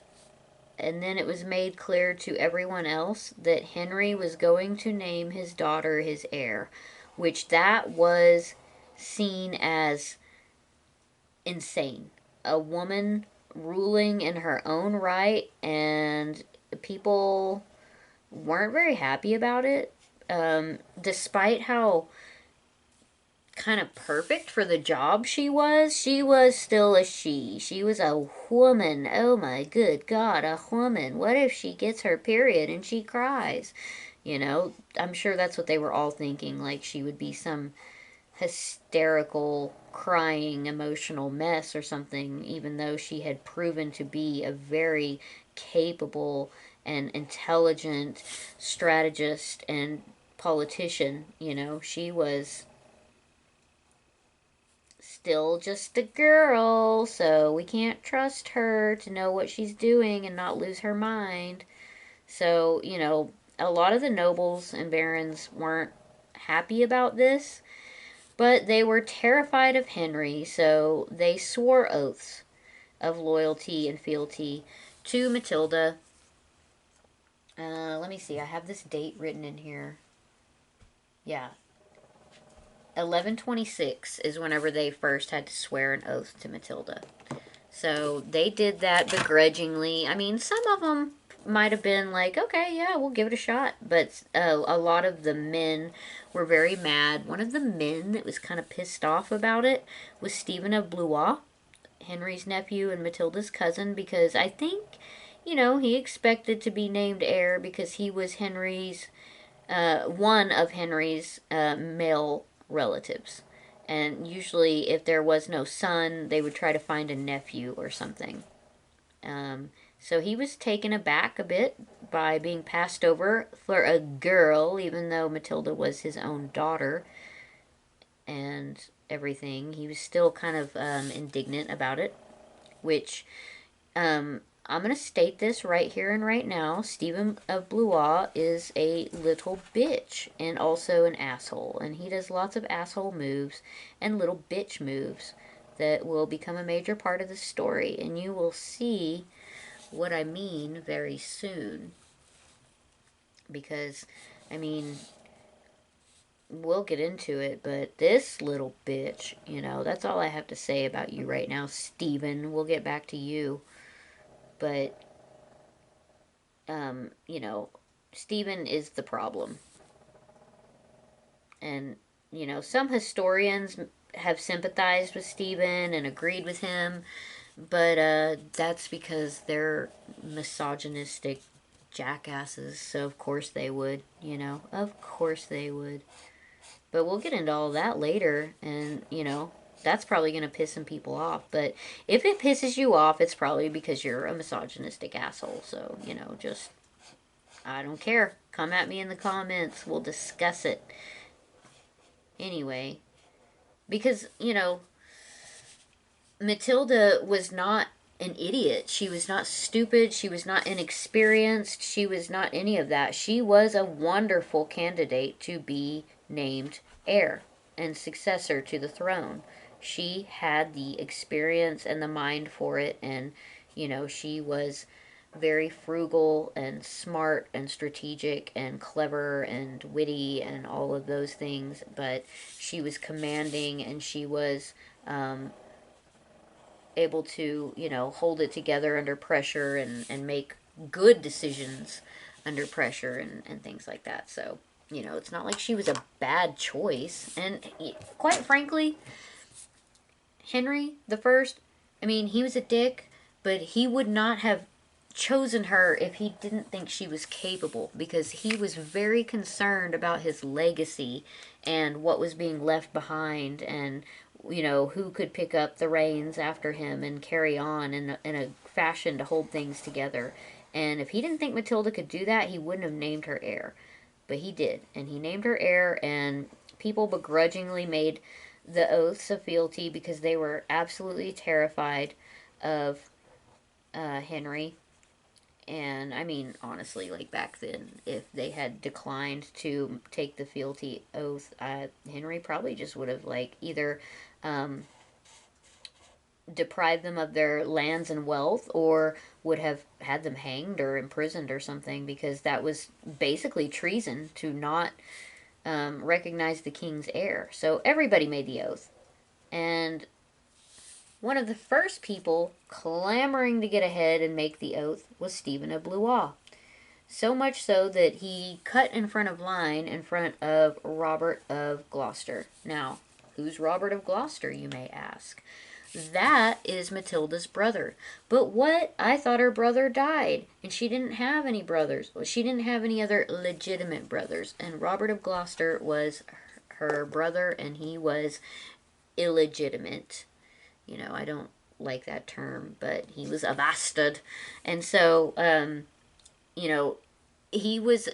and then it was made clear to everyone else, that Henry was going to name his daughter his heir, which that was seen as insane. A woman ruling in her own right, and people weren't very happy about it. Despite how kind of perfect for the job she was. She was still a she. She was a woman. Oh my good God, a woman. What if she gets her period and she cries? You know, I'm sure that's what they were all thinking. Like she would be some hysterical, crying, emotional mess or something, even though she had proven to be a very capable and intelligent strategist and politician. You know, she was still just a girl, so we can't trust her to know what she's doing and not lose her mind. So, you know, a lot of the nobles and barons weren't happy about this, but they were terrified of Henry, so they swore oaths of loyalty and fealty to Matilda. Let me see, I have this date written in here. Yeah, 1126 is whenever they first had to swear an oath to Matilda. So they did that begrudgingly. I mean, some of them might have been like, okay, yeah, we'll give it a shot. But a lot of the men were very mad. One of the men that was kind of pissed off about it was Stephen of Blois, Henry's nephew and Matilda's cousin, because I think, you know, he expected to be named heir because he was one of Henry's male relatives. And usually, if there was no son, they would try to find a nephew or something. Um, so he was taken aback a bit by being passed over for a girl, even though Matilda was his own daughter and everything. He was still kind of indignant about it, which I'm going to state this right here and right now. Stephen of Blois is a little bitch and also an asshole. And he does lots of asshole moves and little bitch moves that will become a major part of the story. And you will see what I mean very soon. Because, I mean, we'll get into it, but this little bitch, you know, that's all I have to say about you right now, Stephen. We'll get back to you. But you know, Stephen is the problem. And, you know, some historians have sympathized with Stephen and agreed with him, but that's because they're misogynistic jackasses, so of course they would, you know, of course they would. But we'll get into all that later, and, you know, that's probably going to piss some people off. But if it pisses you off, it's probably because you're a misogynistic asshole, so, you know, just I don't care. Come at me in the comments. We'll discuss it. Anyway, because, you know, Matilda was not an idiot. She was not stupid. She was not inexperienced. She was not any of that. She was a wonderful candidate to be named heir and successor to the throne. She had the experience and the mind for it, and, you know, she was very frugal and smart and strategic and clever and witty and all of those things, but she was commanding and she was able to, you know, hold it together under pressure and make good decisions under pressure and things like that. So, you know, it's not like she was a bad choice. And quite frankly, Henry the First, I mean, he was a dick, but he would not have chosen her if he didn't think she was capable, because he was very concerned about his legacy and what was being left behind, and, you know, who could pick up the reins after him and carry on in a fashion to hold things together. And if he didn't think Matilda could do that, he wouldn't have named her heir. But he did, and he named her heir, and people begrudgingly made the oaths of fealty because they were absolutely terrified of Henry. And I mean, honestly, like back then, if they had declined to take the fealty oath, Henry probably just would have, like, either deprived them of their lands and wealth, or would have had them hanged or imprisoned or something, because that was basically treason to not recognize the king's heir. So everybody made the oath. And one of the first people clamoring to get ahead and make the oath was Stephen of Blois. So much so that he cut in front of line in front of Robert of Gloucester. Now, Who's Robert of Gloucester, you may ask? That is Matilda's brother. But what? I thought her brother died, and she didn't have any brothers. Well, she didn't have any other legitimate brothers, and Robert of Gloucester was her brother, and he was illegitimate. You know, I don't like that term, but he was a bastard. And so, you know, he was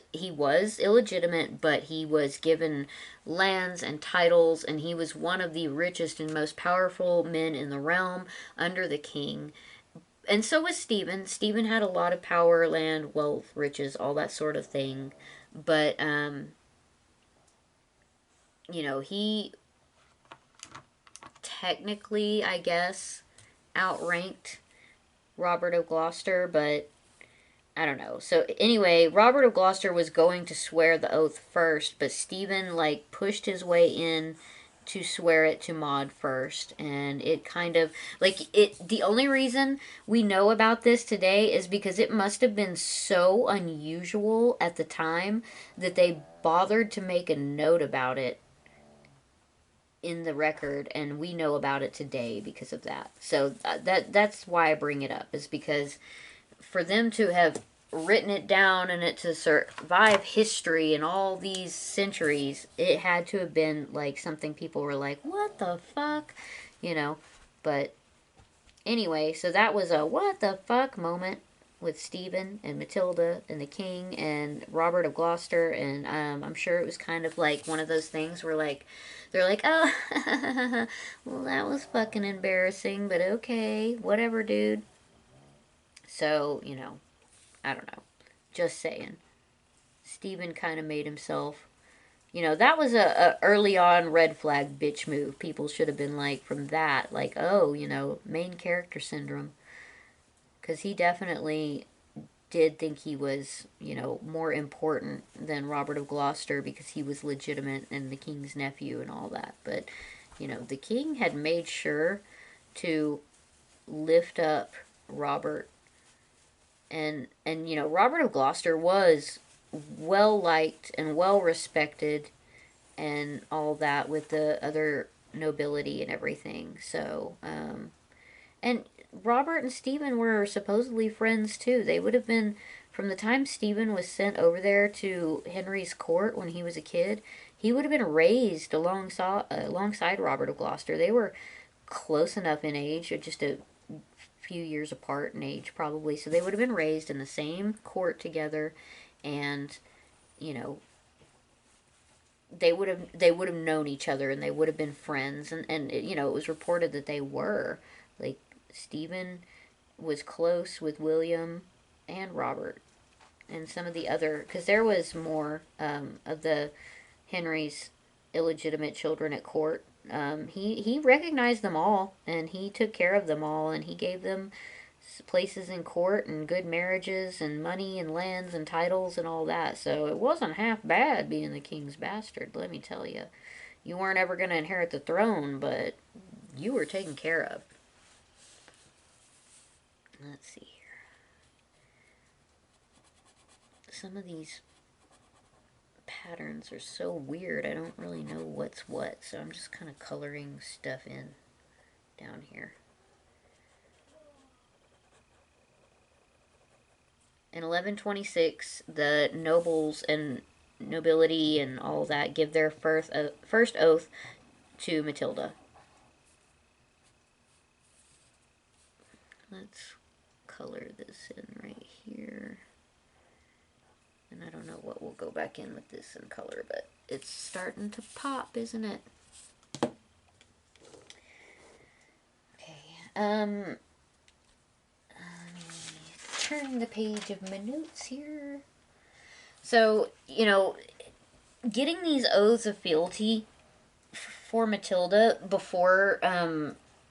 illegitimate, but he was given lands and titles, and he was one of the richest and most powerful men in the realm under the king. And so was Stephen. Stephen had a lot of power, land, wealth, riches, all that sort of thing. But you know, he technically, I guess, outranked Robert of Gloucester, but I don't know. So anyway, Robert of Gloucester was going to swear the oath first, but Stephen like pushed his way in to swear it to Maud first, and it kind of like it. The only reason we know about this today is because it must have been so unusual at the time that they bothered to make a note about it in the record, and we know about it today because of that. So that's why I bring it up, is because for them to have written it down and it to survive history and all these centuries, it had to have been like something people were like, what the fuck, you know. But anyway, so that was a what the fuck moment with Stephen and Matilda and the king and Robert of Gloucester, and I'm sure it was kind of like one of those things where like they're like, oh, well, that was fucking embarrassing, but okay, whatever, dude. So, you know, I don't know. Just saying. Stephen kind of made himself, you know, that was a early on red flag bitch move. People should have been like, from that, like, oh, you know, main character syndrome. Because he definitely did think he was, you know, more important than Robert of Gloucester because he was legitimate and the king's nephew and all that. But, you know, the king had made sure to lift up Robert, and you know, Robert of Gloucester was well liked and well respected and all that with the other nobility and everything. So and Robert and Stephen were supposedly friends too. They would have been, from the time Stephen was sent over there to Henry's court when he was a kid, he would have been raised alongside Robert of Gloucester. They were close enough in age, just a few years apart in age probably, so they would have been raised in the same court together, and you know, they would have known each other, and they would have been friends, and you know, it was reported that they were like, Stephen was close with William and Robert and some of the other, because there was more of the Henry's illegitimate children at court. He recognized them all, and he took care of them all, and he gave them places in court and good marriages and money and lands and titles and all that. So it wasn't half bad being the king's bastard, let me tell you. You weren't ever going to inherit the throne, but you were taken care of. Let's see here. Some of these patterns are so weird, I don't really know what's what, so I'm just kind of coloring stuff in down here. In 1126, the nobles and nobility and all that give their first oath to Matilda. Let's color this in right here. And I don't know what we'll go back in with this in color, but it's starting to pop, isn't it? Okay, let me turn the page of my notes here. So, you know, getting these oaths of fealty for Matilda before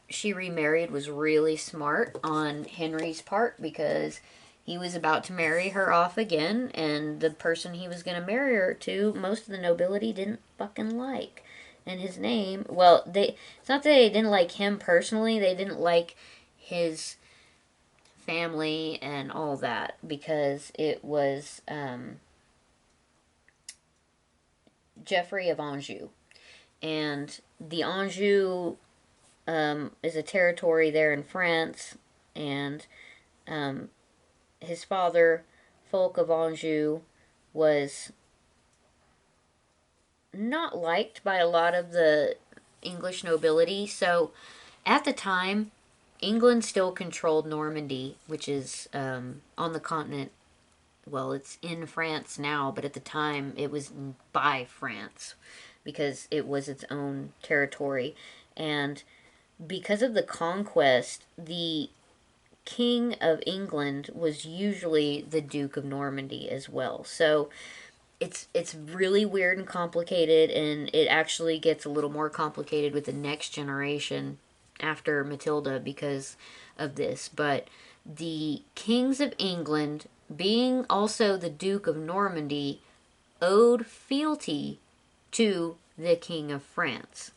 she remarried was really smart on Henry's part, because he was about to marry her off again, and the person he was going to marry her to, most of the nobility didn't fucking like. And his name, well, it's not that they didn't like him personally, they didn't like his family and all that, because it was Geoffrey of Anjou. And the Anjou is a territory there in France, and his father, Fulk of Anjou, was not liked by a lot of the English nobility. So at the time, England still controlled Normandy, which is on the continent. Well, it's in France now, but at the time it was by France because it was its own territory. And because of the conquest, the King of England was usually the Duke of Normandy as well. So it's really weird and complicated, and it actually gets a little more complicated with the next generation after Matilda because of this. But the kings of England, being also the Duke of Normandy, owed fealty to the King of France.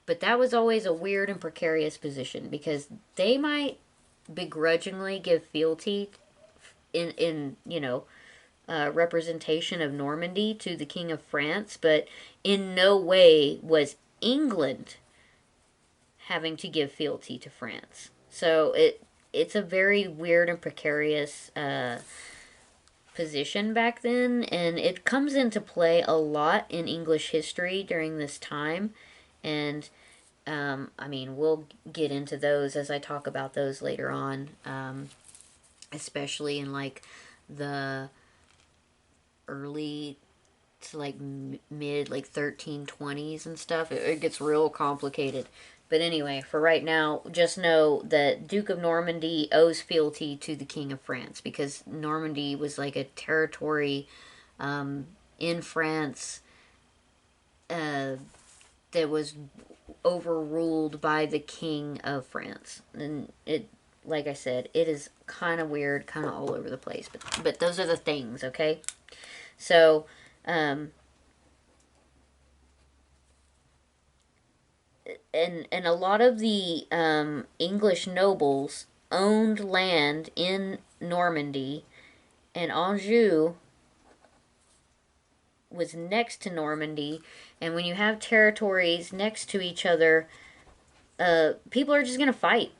But that was always a weird and precarious position because they might begrudgingly give fealty in representation of Normandy to the King of France, but in no way was England having to give fealty to France. So it's a very weird and precarious position back then, and it comes into play a lot in English history during this time. And I mean, we'll get into those as I talk about those later on, especially in like the early to like mid like 1320s and stuff. It gets real complicated. But anyway, for right now, just know that Duke of Normandy owes fealty to the King of France because Normandy was like a territory in France that was overruled by the King of France. And it, like I said, it is kind of weird, kind of all over the place. But those are the things, okay? So, and a lot of the English nobles owned land in Normandy, and Anjou was next to Normandy. And when you have territories next to each other, people are just gonna fight.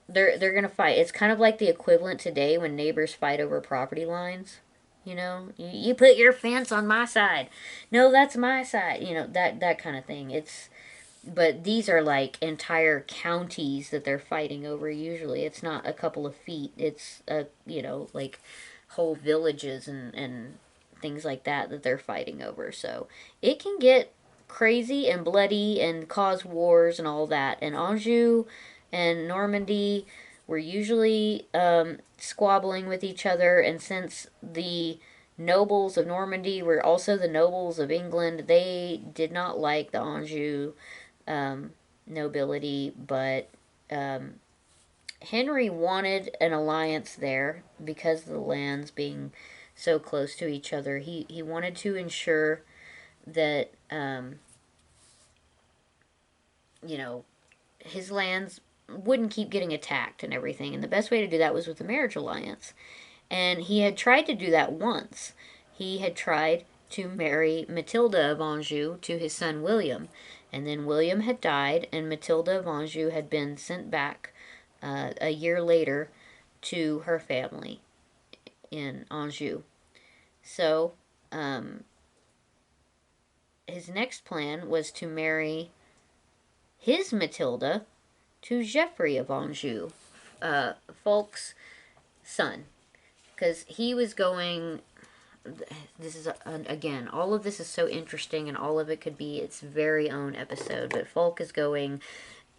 They're gonna fight. It's kind of like the equivalent today when neighbors fight over property lines. You put your fence on my side. No, that's my side. That kind of thing. But these are like entire counties that they're fighting over. Usually, it's not a couple of feet. It's like whole villages and things like that they're fighting over. So it can get crazy and bloody and cause wars and all that. And Anjou and Normandy were usually squabbling with each other, and since the nobles of Normandy were also the nobles of England, they did not like the Anjou nobility, but Henry wanted an alliance there because of the lands being so close to each other. He wanted to ensure that his lands wouldn't keep getting attacked and everything. And the best way to do that was with a marriage alliance. And he had tried to do that once. He had tried to marry Matilda of Anjou to his son William. And then William had died, and Matilda of Anjou had been sent back a year later to her family in Anjou. So, his next plan was to marry his Matilda to Geoffrey of Anjou, Fulk's son. Because he was going... This is, again, all of this is so interesting, and all of it could be its very own episode. But Fulk is going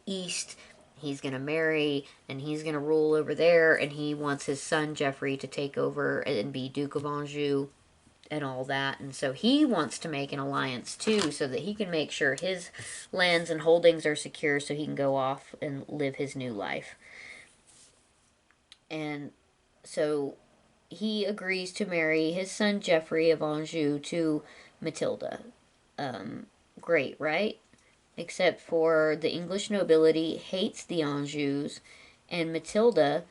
east. He's going to marry, and he's going to rule over there, and he wants his son Geoffrey to take over and be Duke of Anjou and all that. And so he wants to make an alliance too, so that he can make sure his lands and holdings are secure, so he can go off and live his new life. And so he agrees to marry his son Geoffrey of Anjou to Matilda. Great, right? Except for the English nobility hates the Anjous, and Matilda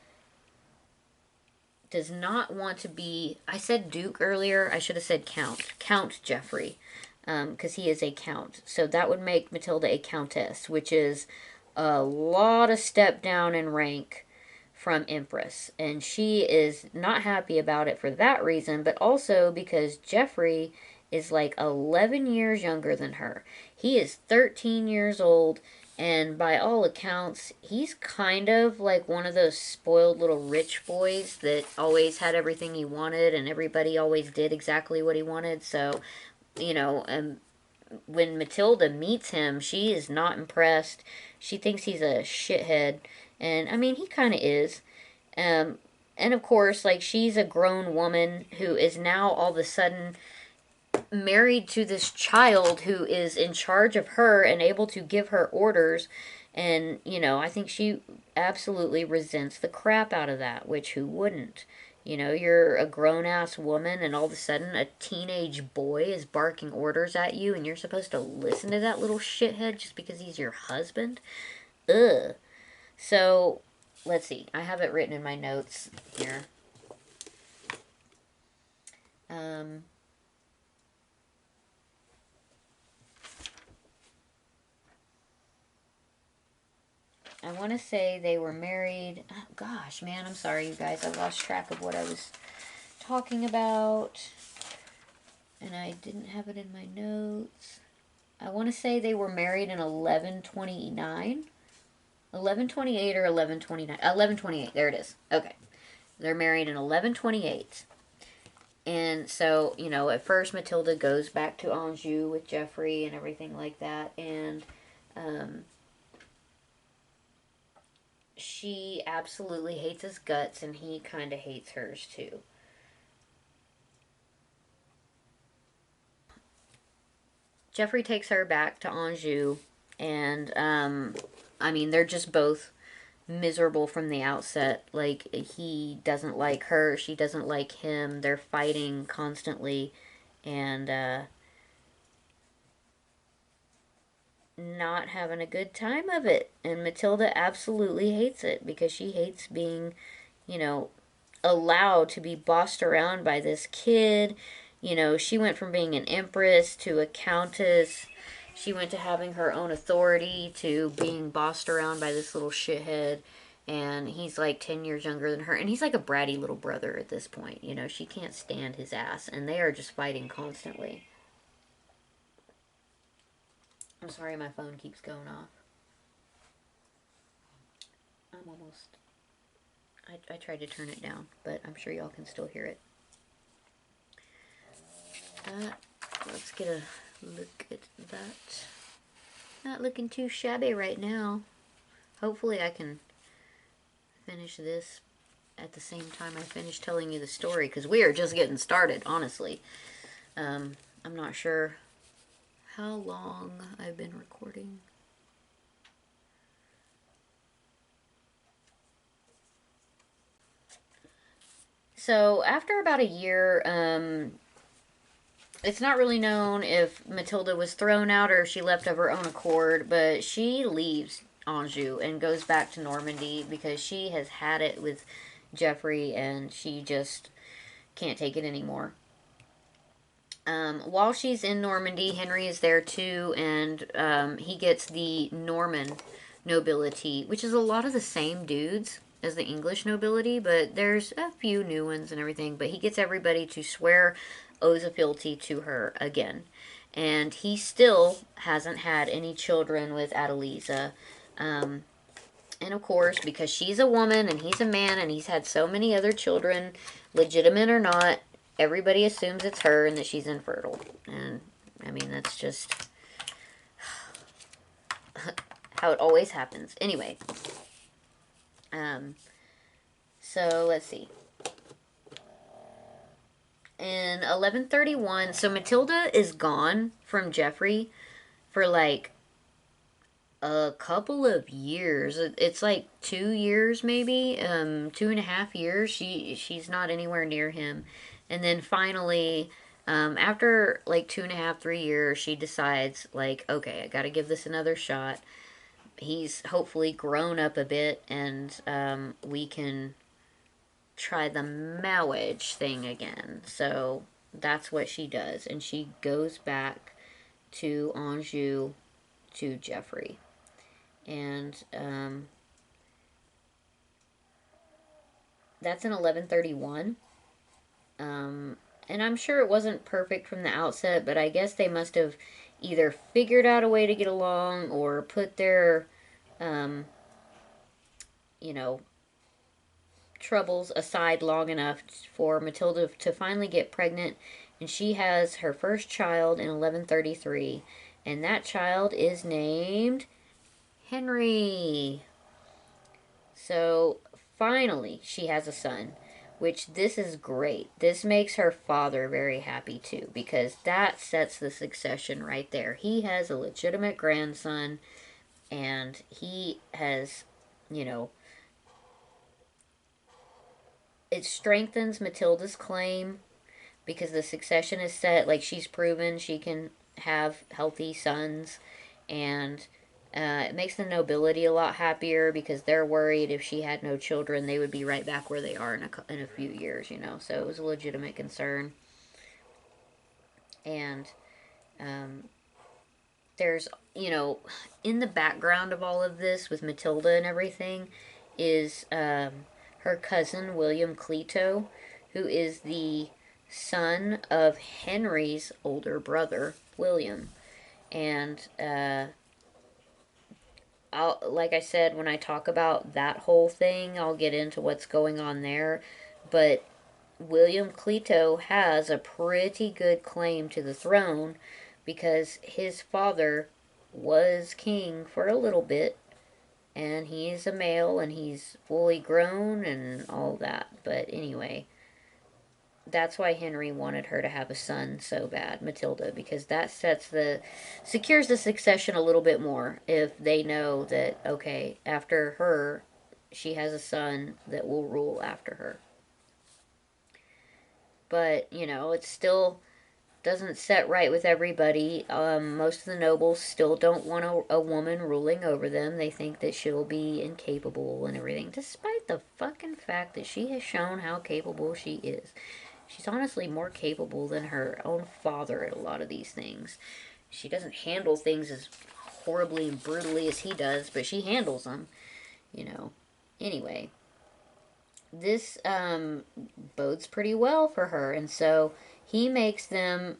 does not want to be... I said Duke earlier. I should have said Count. Count Geoffrey. because he is a count. So that would make Matilda a countess, which is a lot of step down in rank from Empress. And she is not happy about it for that reason, but also because Jeffrey is like 11 years younger than her. He is 13 years old, and by all accounts, he's kind of like one of those spoiled little rich boys that always had everything he wanted, and everybody always did exactly what he wanted. So, you know, when Matilda meets him, she is not impressed. She thinks he's a shithead, and I mean, he kind of is. Um, and of course, like, she's a grown woman who is now all of a sudden married to this child who is in charge of her and able to give her orders. And, you know, I think she absolutely resents the crap out of that, which who wouldn't? You know, you're a grown ass woman, and all of a sudden a teenage boy is barking orders at you, and you're supposed to listen to that little shithead just because he's your husband? Ugh. So, let's see. I have it written in my notes here. I want to say they were married. Oh, gosh, man, I'm sorry, you guys. I lost track of what I was talking about. And I didn't have it in my notes. I want to say they were married in 1129. 1128 or 1129. 1128, there it is. Okay. They're married in 1128. And so, you know, at first Matilda goes back to Anjou with Geoffrey and everything like that. And she absolutely hates his guts, and he kind of hates hers too. Geoffrey takes her back to Anjou, and I mean, they're just both miserable from the outset. Like, he doesn't like her, she doesn't like him. They're fighting constantly, and not having a good time of it. And Matilda absolutely hates it because she hates being, you know, allowed to be bossed around by this kid. You know, she went from being an empress to a countess. She went to having her own authority to being bossed around by this little shithead. And he's like 10 years younger than her. And he's like a bratty little brother at this point. You know, she can't stand his ass. And they are just fighting constantly. I'm sorry, my phone keeps going off. I'm almost... I tried to turn it down, but I'm sure y'all can still hear it. Let's get a look at that. Not looking too shabby right now. Hopefully I can finish this at the same time I finish telling you the story, because we are just getting started, honestly. I'm not sure how long I've been recording. So after about a year, it's not really known if Matilda was thrown out or if she left of her own accord, but she leaves Anjou and goes back to Normandy because she has had it with Geoffrey and she just can't take it anymore. While she's in Normandy, Henry is there too, and he gets the Norman nobility, which is a lot of the same dudes as the English nobility, but there's a few new ones and everything. But he gets everybody to swear oaths of fealty to her again. And he still hasn't had any children with Adeliza. And of course, because she's a woman and he's a man and he's had so many other children, legitimate or not, everybody assumes it's her and that she's infertile. And, I mean, that's just how it always happens. Anyway. So, let's see. In 1131, so Matilda is gone from Geoffrey for, like, a couple of years. It's like 2 years, maybe, 2.5 years. She's not anywhere near him. And then finally, after like 2.5, 3 years, she decides, like, okay, I gotta give this another shot. He's hopefully grown up a bit, and we can try the marriage thing again. So that's what she does, and she goes back to Anjou to Geoffrey. And that's in 1131. And I'm sure it wasn't perfect from the outset, but I guess they must have either figured out a way to get along or put their, you know, troubles aside long enough for Matilda to finally get pregnant. And she has her first child in 1133. And that child is named Henry. So finally, she has a son, which this is great. This makes her father very happy too, because that sets the succession right there. He has a legitimate grandson, and he has, you know, it strengthens Matilda's claim because the succession is set. Like, she's proven she can have healthy sons, and it makes the nobility a lot happier because they're worried if she had no children, they would be right back where they are in a few years, you know. So it was a legitimate concern. And there's, you know, in the background of all of this with Matilda and everything is her cousin, William Clito, who is the son of Henry's older brother, William. And like I said, when I talk about that whole thing, I'll get into what's going on there. But William Clito has a pretty good claim to the throne because his father was king for a little bit, and he's a male and he's fully grown and all that. But anyway, that's why Henry wanted her to have a son so bad, Matilda, because that secures the succession a little bit more if they know that, okay, after her, she has a son that will rule after her. But, you know, it still doesn't set right with everybody. Most of the nobles still don't want a woman ruling over them. They think that she'll be incapable and everything, despite the fucking fact that she has shown how capable she is. She's honestly more capable than her own father at a lot of these things. She doesn't handle things as horribly and brutally as he does, but she handles them, you know. Anyway, this bodes pretty well for her, and so he makes them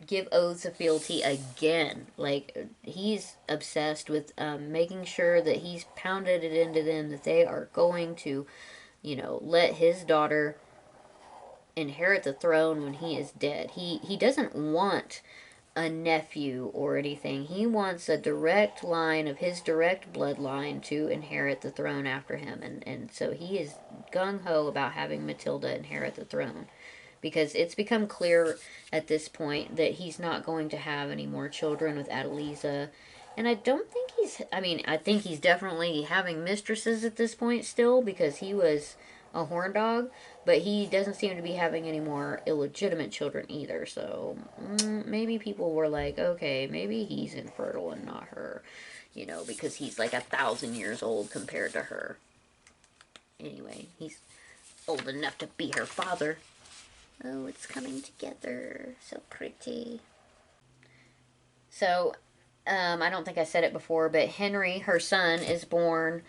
give oaths of fealty again. Like, he's obsessed with making sure that he's pounded it into them that they are going to, you know, let his daughter inherit the throne when he is dead. He doesn't want a nephew or anything. He wants a direct line of his direct bloodline to inherit the throne after him. And so he is gung-ho about having Matilda inherit the throne. Because it's become clear at this point that he's not going to have any more children with Adeliza. And I don't think I think he's definitely having mistresses at this point still, because he was a horn dog, but he doesn't seem to be having any more illegitimate children either. So maybe people were like, okay, maybe he's infertile and not her, you know, because he's like 1,000 years old compared to her. Anyway, he's old enough to be her father. Oh, it's coming together. So pretty. So, I don't think I said it before, but Henry, her son, is born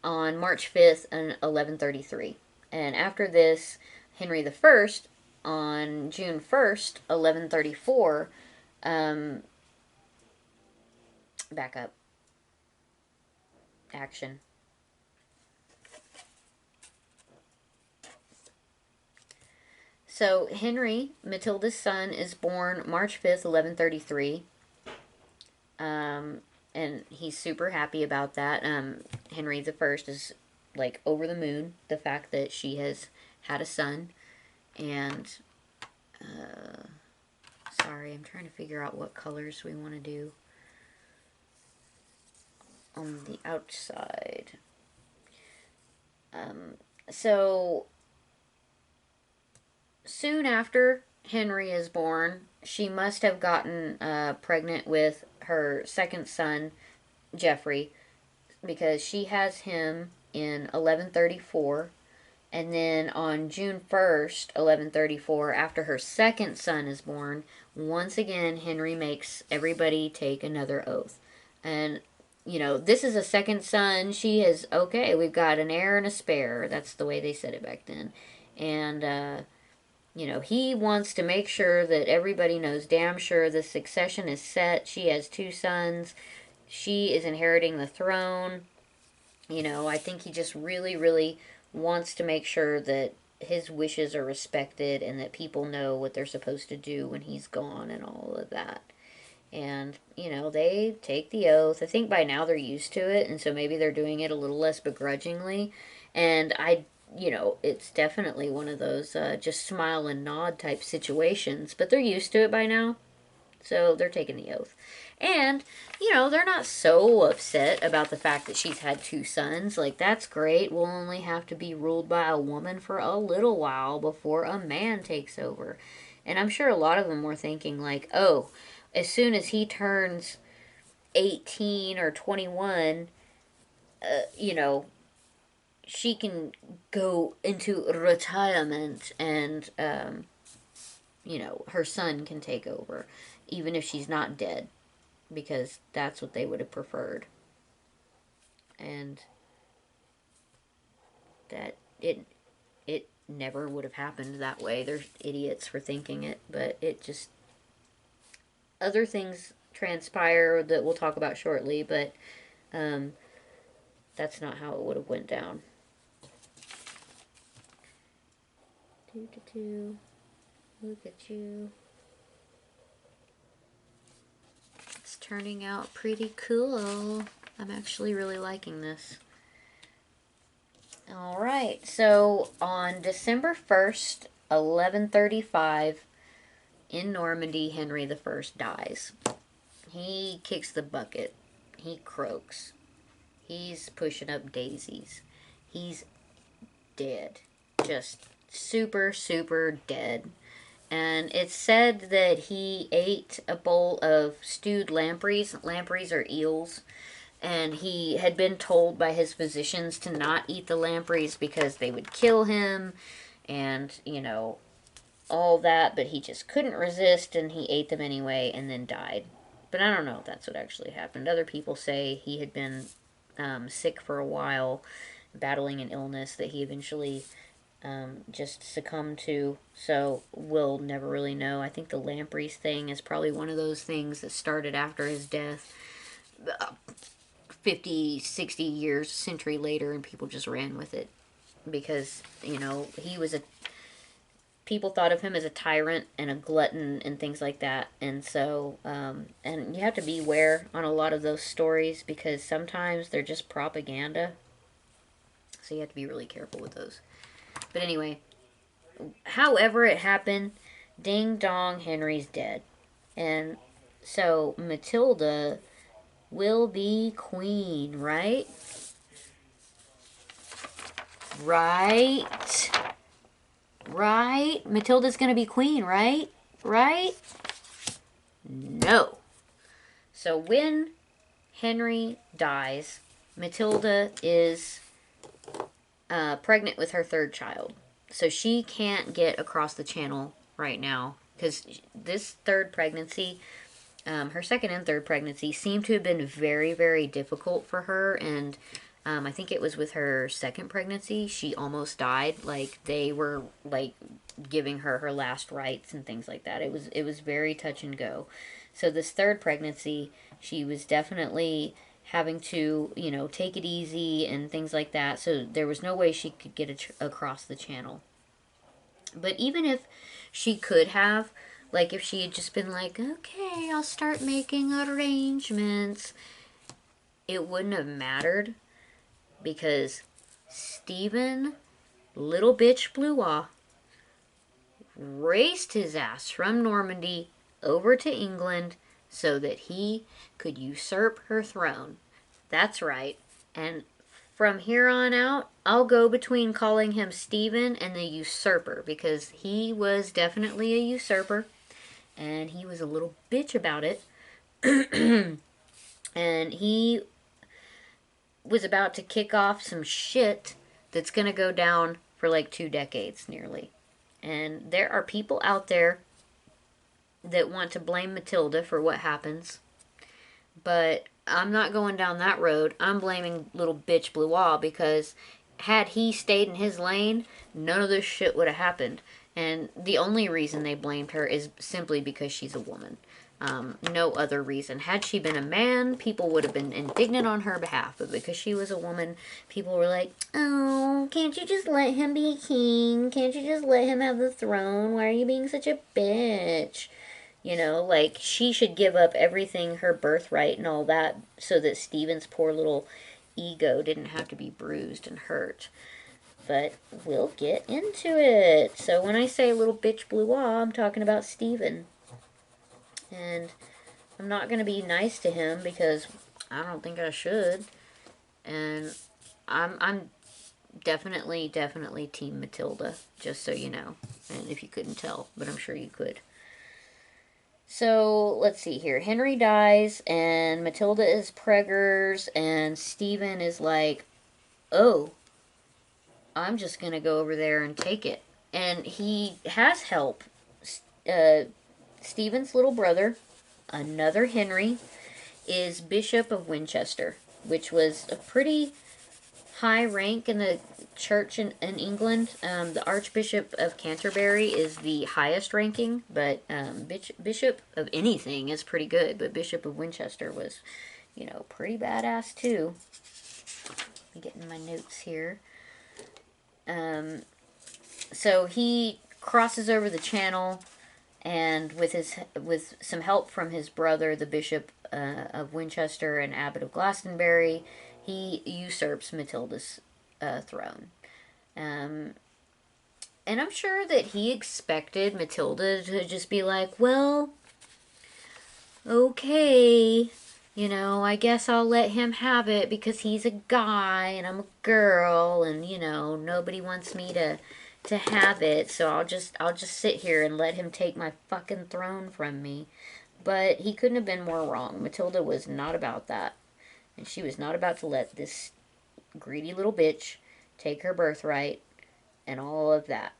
on March 5th in 1133. And after this, Henry the First, on June 1st, 1134, back up. Action. So Henry, Matilda's son, is born March 5th, 1133. And he's super happy about that. Henry the First is like over the moon, the fact that she has had a son. And sorry, I'm trying to figure out what colors we want to do on the outside. So soon after Henry is born, she must have gotten pregnant with her second son, Geoffrey, because she has him in 1134, And then on June 1st, 1134, after her second son is born, once again, Henry makes everybody take another oath. And, you know, this is a second son. She is, okay, we've got an heir and a spare. That's the way they said it back then. And, you know, he wants to make sure that everybody knows damn sure the succession is set. She has two sons. She is inheriting the throne. You know, I think he just really, really wants to make sure that his wishes are respected and that people know what they're supposed to do when he's gone and all of that. And, you know, they take the oath. I think by now they're used to it, and so maybe they're doing it a little less begrudgingly. And you know, it's definitely one of those just smile and nod type situations, but they're used to it by now. So they're taking the oath. And, you know, they're not so upset about the fact that she's had two sons. Like, that's great. We'll only have to be ruled by a woman for a little while before a man takes over. And I'm sure a lot of them were thinking, like, oh, as soon as he turns 18 or 21, you know, she can go into retirement and, you know, her son can take over, even if she's not dead, because that's what they would have preferred. And that it never would have happened that way. They're idiots for thinking it, but it just, other things transpire that we'll talk about shortly, but that's not how it would have went down. Look at you. It's turning out pretty cool. I'm actually really liking this. Alright, so on December 1st, 1135, in Normandy, Henry I dies. He kicks the bucket. He croaks. He's pushing up daisies. He's dead. Just super, super dead. And it's said that he ate a bowl of stewed lampreys. Lampreys are eels. And he had been told by his physicians to not eat the lampreys because they would kill him. And, you know, all that. But he just couldn't resist and he ate them anyway and then died. But I don't know if that's what actually happened. Other people say he had been sick for a while, battling an illness that he eventually just succumbed to. So we'll never really know. I think the lampreys thing is probably one of those things that started after his death. 50, 60 years, a century later, and people just ran with it. Because, you know, he was people thought of him as a tyrant and a glutton and things like that. And so, and you have to beware on a lot of those stories because sometimes they're just propaganda. So you have to be really careful with those. But anyway, however it happened, ding dong, Henry's dead. And so Matilda will be queen, right? Right? Matilda's gonna be queen, right? Right? No. So when Henry dies, Matilda is pregnant with her third child. So she can't get across the channel right now because this third pregnancy, her second and third pregnancy, seemed to have been very, very difficult for her. And I think it was with her second pregnancy, she almost died. Like, they were, like, giving her her last rites and things like that. It was very touch and go. So this third pregnancy, she was definitely having to, you know, take it easy and things like that. So there was no way she could get across the channel. But even if she could have, like, if she had just been like, okay, I'll start making arrangements, it wouldn't have mattered. Because Stephen, little bitch Blois, raced his ass from Normandy over to England so that he could usurp her throne. That's right. And from here on out, I'll go between calling him Stephen and the usurper, because he was definitely a usurper and he was a little bitch about it. And he was about to kick off some shit that's going to go down for like 2 decades nearly. And there are people out there that want to blame Matilda for what happens, but I'm not going down that road. I'm blaming little bitch Blois, because had he stayed in his lane, none of this shit would have happened. And the only reason they blamed her is simply because she's a woman. No other reason. Had she been a man, people would have been indignant on her behalf. But because she was a woman, people were like, oh, can't you just let him be king? Can't you just let him have the throne? Why are you being such a bitch? You know, like, she should give up everything, her birthright and all that, so that Stephen's poor little ego didn't have to be bruised and hurt. But we'll get into it. So when I say little bitch Blois, I'm talking about Stephen. And I'm not going to be nice to him because I don't think I should. And I'm definitely Team Matilda, just so you know. And if you couldn't tell, but I'm sure you could. So, let's see here. Henry dies, and Matilda is preggers, and Stephen is like, oh, I'm just going to go over there and take it. And he has help. Stephen's little brother, another Henry, is Bishop of Winchester, which was a pretty high rank in the church in England. The Archbishop of Canterbury is the highest ranking, but Bishop of anything is pretty good. But Bishop of Winchester was, pretty badass too. I'm getting my notes here. So he crosses over the channel, and with some help from his brother, the Bishop of Winchester and Abbot of Glastonbury, he usurps Matilda's throne. And I'm sure that he expected Matilda to just be like, well, okay, I guess I'll let him have it because he's a guy and I'm a girl, and, nobody wants me to have it, so I'll just sit here and let him take my fucking throne from me. But he couldn't have been more wrong. Matilda was not about that. And she was not about to let this greedy little bitch take her birthright and all of that.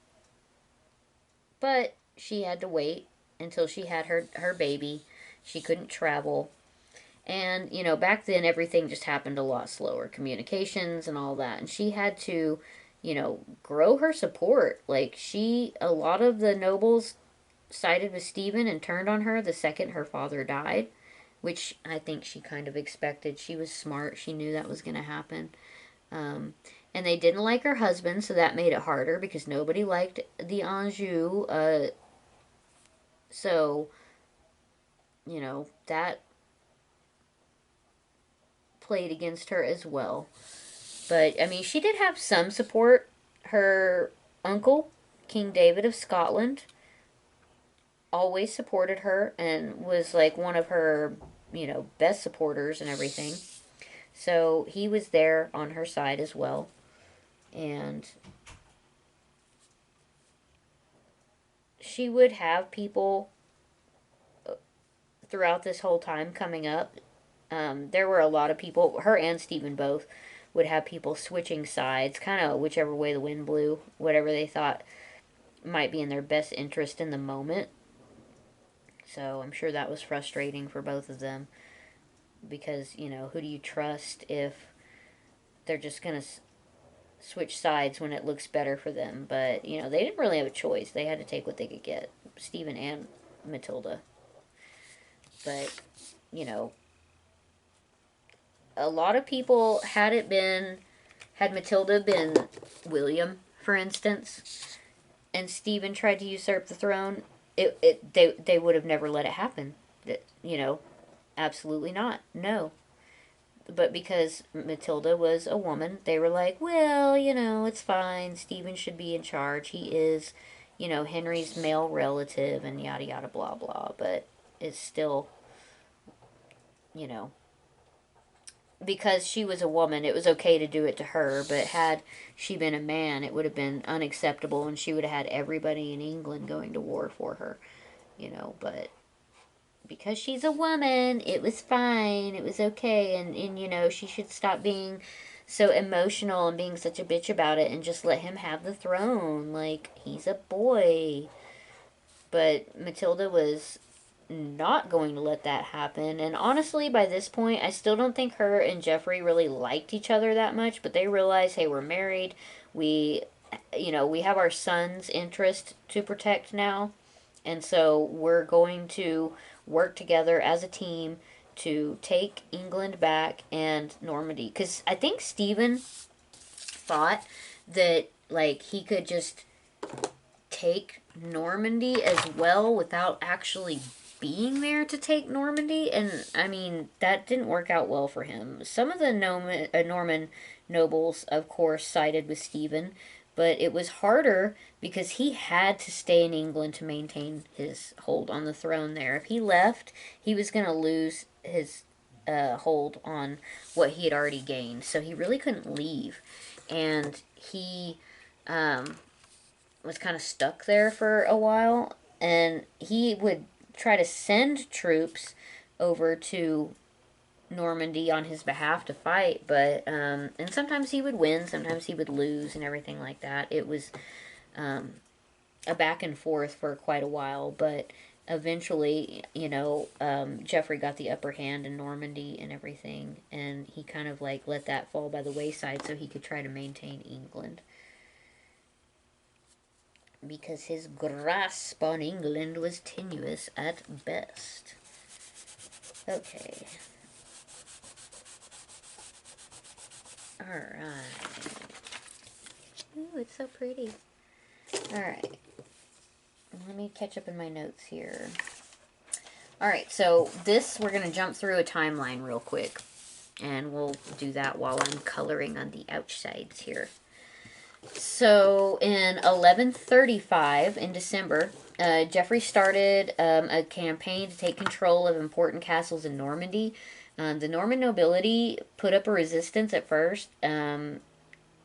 But she had to wait until she had her baby. She couldn't travel. And, back then everything just happened a lot slower. Communications and all that. And she had to, grow her support. Like, a lot of the nobles sided with Stephen and turned on her the second her father died, which I think she kind of expected. She was smart. She knew that was going to happen. And they didn't like her husband, so that made it harder because nobody liked the Anjou. So, that played against her as well. But, she did have some support. Her uncle, King David of Scotland, always supported her and was like one of her, best supporters and everything. So he was there on her side as well. And she would have people throughout this whole time coming up. There were a lot of people, her and Stephen both, would have people switching sides, kind of whichever way the wind blew, whatever they thought might be in their best interest in the moment. So I'm sure that was frustrating for both of them because, who do you trust if they're just going to switch sides when it looks better for them? But, they didn't really have a choice. They had to take what they could get, Stephen and Matilda. But, a lot of people, had Matilda been William, for instance, and Stephen tried to usurp the throne, they would have never let it happen. Absolutely not. No. But because Matilda was a woman, they were like, well, it's fine. Stephen should be in charge. He is, Henry's male relative and yada yada blah blah. But it's still, because she was a woman, it was okay to do it to her. But had she been a man, it would have been unacceptable, and she would have had everybody in England going to war for her. But because she's a woman, it was fine. It was okay, and she should stop being so emotional and being such a bitch about it and just let him have the throne. Like, he's a boy. But Matilda was not going to let that happen. And honestly, by this point, I still don't think her and Jeffrey really liked each other that much, but they realized, hey, we're married. We, we have our son's interest to protect now. And so we're going to work together as a team to take England back and Normandy. Because I think Stephen thought that, like, he could just take Normandy as well without actually being there to take Normandy. And, I mean, that didn't work out well for him. Some of the Norman nobles, of course, sided with Stephen, but it was harder because he had to stay in England to maintain his hold on the throne there. If he left, he was going to lose his hold on what he had already gained. So he really couldn't leave. And he was kind of stuck there for a while. And he would try to send troops over to Normandy on his behalf to fight, but and sometimes he would win, sometimes he would lose, and everything like that. It was a back and forth for quite a while, but eventually, Geoffrey got the upper hand in Normandy and everything, and he kind of like let that fall by the wayside so he could try to maintain England. Because his grasp on England was tenuous at best. Okay. Alright. Ooh, it's so pretty. Alright. Let me catch up in my notes here. Alright, so this, we're going to jump through a timeline real quick. And we'll do that while I'm coloring on the outsides here. So, in 1135, in December, Geoffrey started a campaign to take control of important castles in Normandy. The Norman nobility put up a resistance at first, and,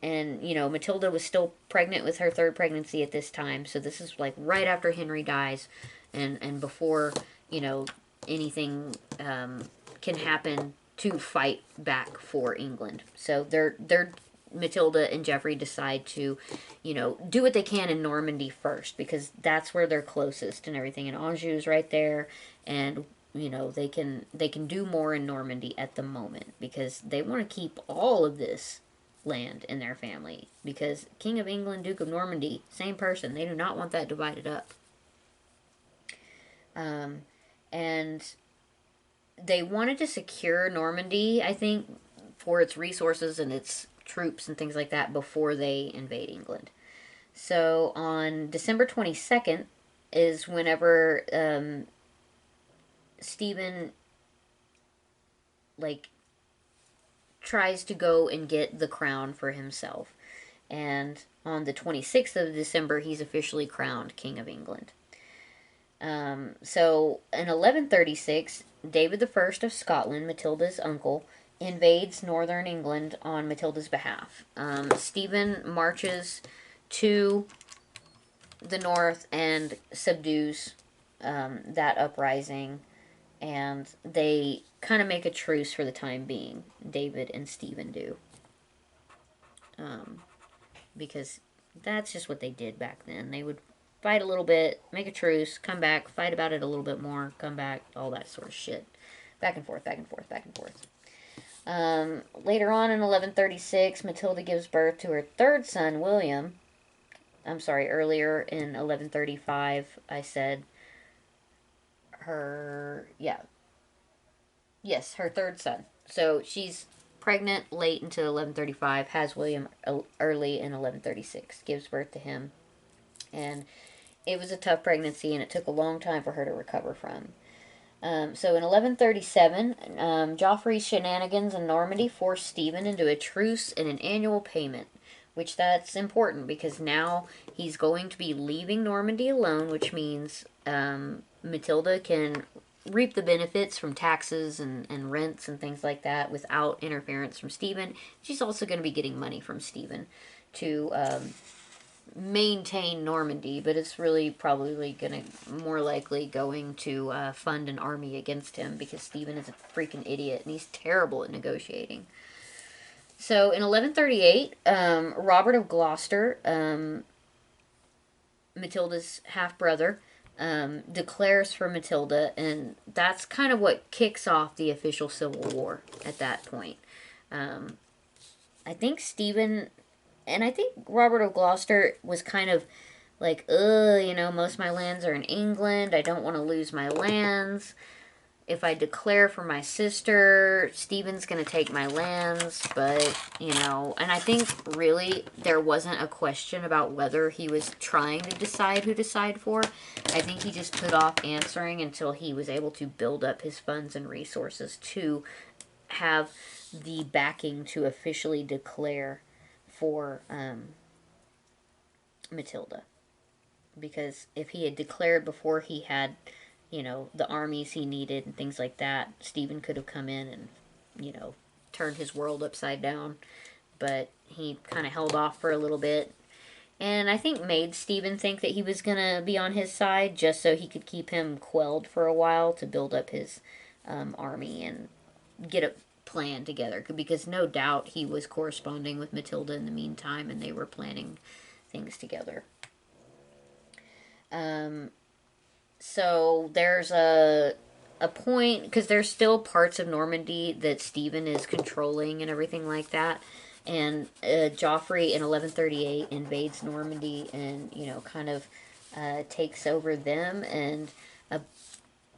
Matilda was still pregnant with her third pregnancy at this time, so this is, like, right after Henry dies, and before, anything can happen to fight back for England. So they're Matilda and Geoffrey decide to, do what they can in Normandy first, because that's where they're closest and everything. And Anjou's right there, and they can do more in Normandy at the moment because they want to keep all of this land in their family. Because King of England, Duke of Normandy, same person. They do not want that divided up. And they wanted to secure Normandy, I think, for its resources and its troops and things like that before they invade England. So on December 22nd is whenever Stephen tries to go and get the crown for himself. And on the 26th of December, he's officially crowned King of England. So in 1136, David I of Scotland, Matilda's uncle, invades northern England on Matilda's behalf. Stephen marches to the north and subdues that uprising, and they kind of make a truce for the time being. David and Stephen do. Because that's just what they did back then. They would fight a little bit, make a truce, come back, fight about it a little bit more, come back, all that sort of shit. Back and forth, back and forth, back and forth. Later on in 1136, Matilda gives birth to her third son, William. I'm sorry, earlier in 1135, I said her third son. So she's pregnant late into 1135, has William early in 1136, gives birth to him. And it was a tough pregnancy, and it took a long time for her to recover from. So in 1137, Joffrey's shenanigans in Normandy forced Stephen into a truce and an annual payment, which that's important because now he's going to be leaving Normandy alone, which means Matilda can reap the benefits from taxes and rents and things like that without interference from Stephen. She's also going to be getting money from Stephen to maintain Normandy, but it's really probably more likely going to fund an army against him because Stephen is a freaking idiot and he's terrible at negotiating. So in 1138, Robert of Gloucester, Matilda's half brother, declares for Matilda, and that's kind of what kicks off the official Civil War at that point. I think Stephen, and I think Robert of Gloucester was kind of like, most of my lands are in England. I don't want to lose my lands. If I declare for my sister, Stephen's going to take my lands, but, and I think really there wasn't a question about whether he was trying to decide who to side for. I think he just put off answering until he was able to build up his funds and resources to have the backing to officially declare for Matilda. Because if he had declared before he had the armies he needed and things like that, Stephen could have come in and, turned his world upside down. But he kind of held off for a little bit. And I think made Stephen think that he was going to be on his side just so he could keep him quelled for a while to build up his army and get a plan together. Because no doubt he was corresponding with Matilda in the meantime and they were planning things together. So there's a point, because there's still parts of Normandy that Stephen is controlling and everything like that. And Joffrey in 1138 invades Normandy and, kind of takes over them. And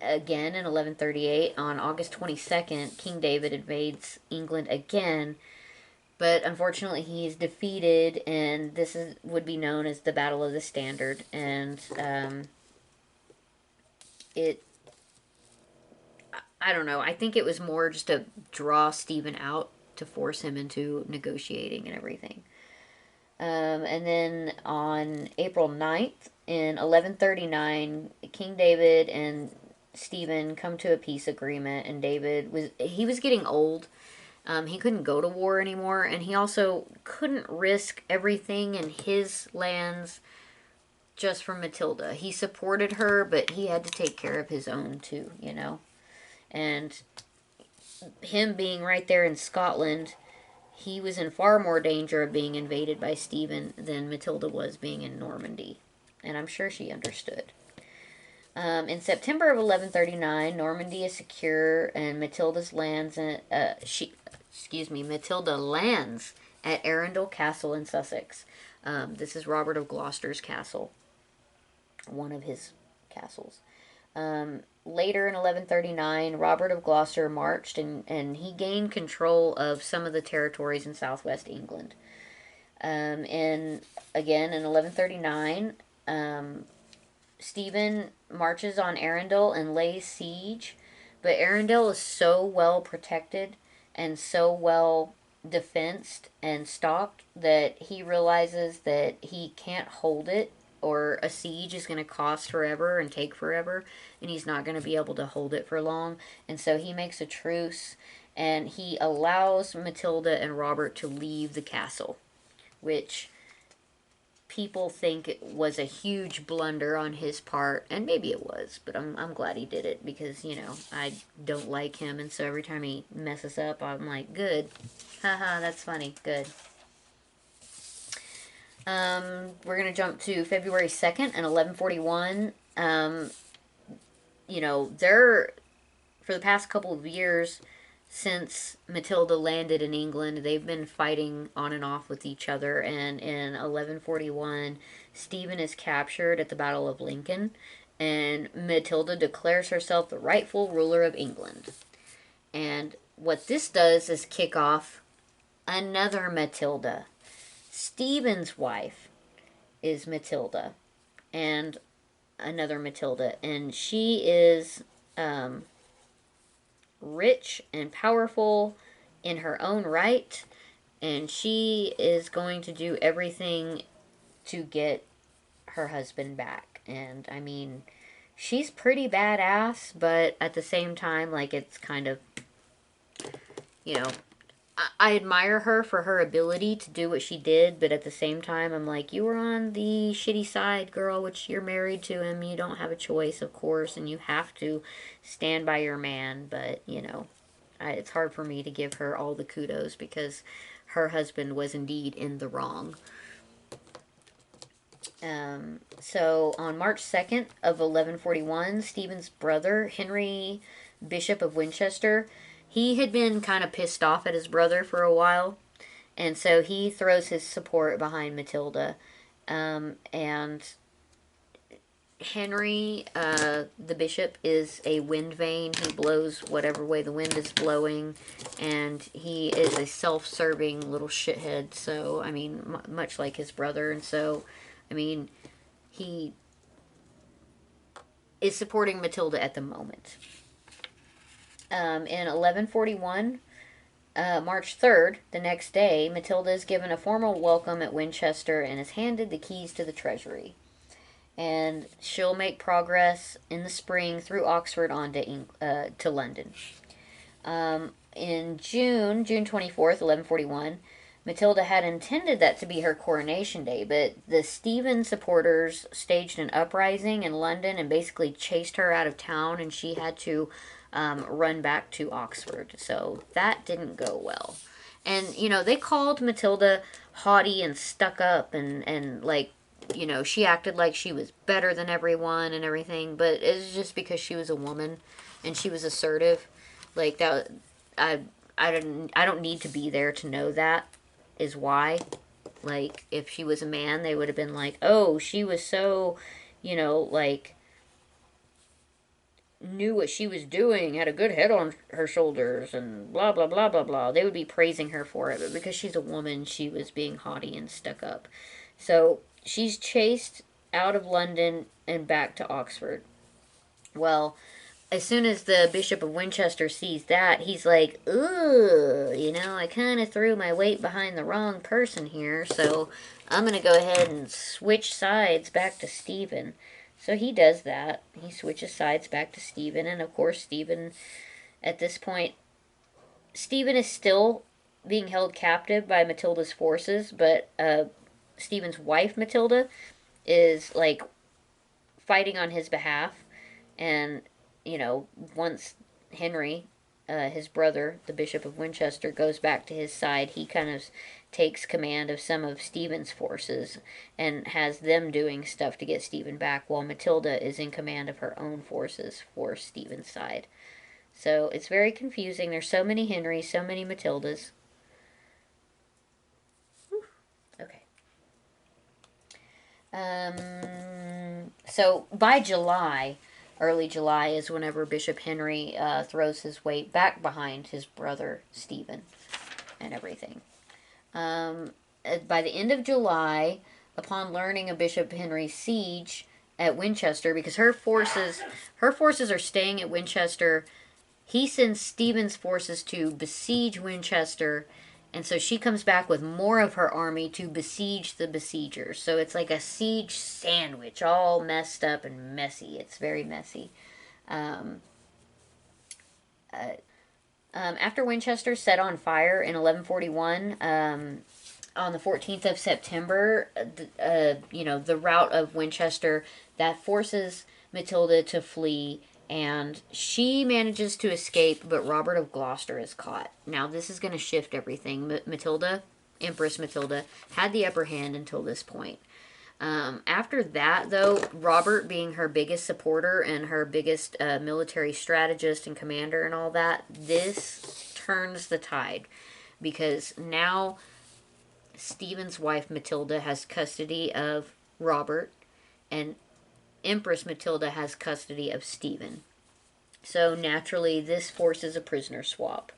again in 1138, on August 22nd, King David invades England again. But unfortunately, he's defeated, and this would be known as the Battle of the Standard. And I don't know. I think it was more just to draw Stephen out to force him into negotiating and everything. And then on April 9th, in 1139, King David and Stephen come to a peace agreement, and David was getting old. He couldn't go to war anymore, and he also couldn't risk everything in his lands just for Matilda. He supported her, but he had to take care of his own too, And him being right there in Scotland, he was in far more danger of being invaded by Stephen than Matilda was being in Normandy. And I'm sure she understood. In September of 1139, Normandy is secure, and Matilda's lands, Matilda lands at Arundel Castle in Sussex. This is Robert of Gloucester's castle, one of his castles. Later in 1139, Robert of Gloucester marched and he gained control of some of the territories in southwest England. And again in 1139, Stephen marches on Arundel and lays siege, but Arundel is so well protected and so well defensed and stocked that he realizes that he can't hold it, or a siege is going to cost forever and take forever, and he's not going to be able to hold it for long. And so he makes a truce, and he allows Matilda and Robert to leave the castle, which people think it was a huge blunder on his part, and maybe it was, but I'm glad he did it, because, I don't like him, and so every time he messes up, I'm like, good. Haha, that's funny. Good. We're going to jump to February 2nd and 1141. For the past couple of years, since Matilda landed in England, they've been fighting on and off with each other, and in 1141, Stephen is captured at the Battle of Lincoln, and Matilda declares herself the rightful ruler of England. And what this does is kick off another Matilda. Stephen's wife is Matilda, and another Matilda, and she is rich and powerful in her own right, and she is going to do everything to get her husband back. And I mean, she's pretty badass, but at the same time, like, it's kind of, I admire her for her ability to do what she did, but at the same time, I'm like, you were on the shitty side, girl, which you're married to him. You don't have a choice, of course, and you have to stand by your man. But, it's hard for me to give her all the kudos, because her husband was indeed in the wrong. So on March 2nd of 1141, Stephen's brother, Henry, Bishop of Winchester, he had been kind of pissed off at his brother for a while, and so he throws his support behind Matilda. And Henry, the bishop, is a wind vane. He blows whatever way the wind is blowing, and he is a self-serving little shithead. So, I mean, much like his brother, and so, I mean, he is supporting Matilda at the moment. In 1141, March 3rd, the next day, Matilda is given a formal welcome at Winchester and is handed the keys to the treasury. And she'll make progress in the spring through Oxford on to London. In June 24th, 1141, Matilda had intended that to be her coronation day, but the Stephen supporters staged an uprising in London and basically chased her out of town, and she had to run back to Oxford. So that didn't go well. And, you know, they called Matilda haughty and stuck up and like, you know, she acted like she was better than everyone and everything, but it's just because she was a woman and she was assertive. Like that, I don't need to be there to know that is why. Like if she was a man, they would have been like, oh, she was so, you know, like knew what she was doing, had a good head on her shoulders, and blah blah blah blah blah. They would be praising her for it, but because she's a woman, she was being haughty and stuck up. So she's chased out of London and back to Oxford. Well, as soon as the Bishop of Winchester sees that, he's like, ooh, you know, I kind of threw my weight behind the wrong person here, so I'm going to go ahead and switch sides back to Stephen. So he does that. He switches sides back to Stephen, and of course Stephen, at this point, Stephen is still being held captive by Matilda's forces, but Stephen's wife, Matilda, is, like, fighting on his behalf. And, you know, once Henry, his brother, the Bishop of Winchester, goes back to his side, he kind of takes command of some of Stephen's forces and has them doing stuff to get Stephen back, while Matilda is in command of her own forces for Stephen's side. So it's very confusing. There's so many Henrys, so many Matildas. Okay. So by July, early July, is whenever Bishop Henry throws his weight back behind his brother Stephen and everything. By the end of July, upon learning of Bishop Henry's siege at Winchester, because her forces are staying at Winchester, he sends Stephen's forces to besiege Winchester. And so she comes back with more of her army to besiege the besiegers. So it's like a siege sandwich, all messed up and messy. It's very messy. After Winchester set on fire in 1141, on the 14th of September, you know, the rout of Winchester, that forces Matilda to flee, and she manages to escape, but Robert of Gloucester is caught. Now, this is going to shift everything. Matilda, Empress Matilda, had the upper hand until this point. After that, though, Robert being her biggest supporter and her biggest military strategist and commander and all that, this turns the tide. Because now Stephen's wife, Matilda, has custody of Robert, and Empress Matilda has custody of Stephen. So naturally, this forces a prisoner swap.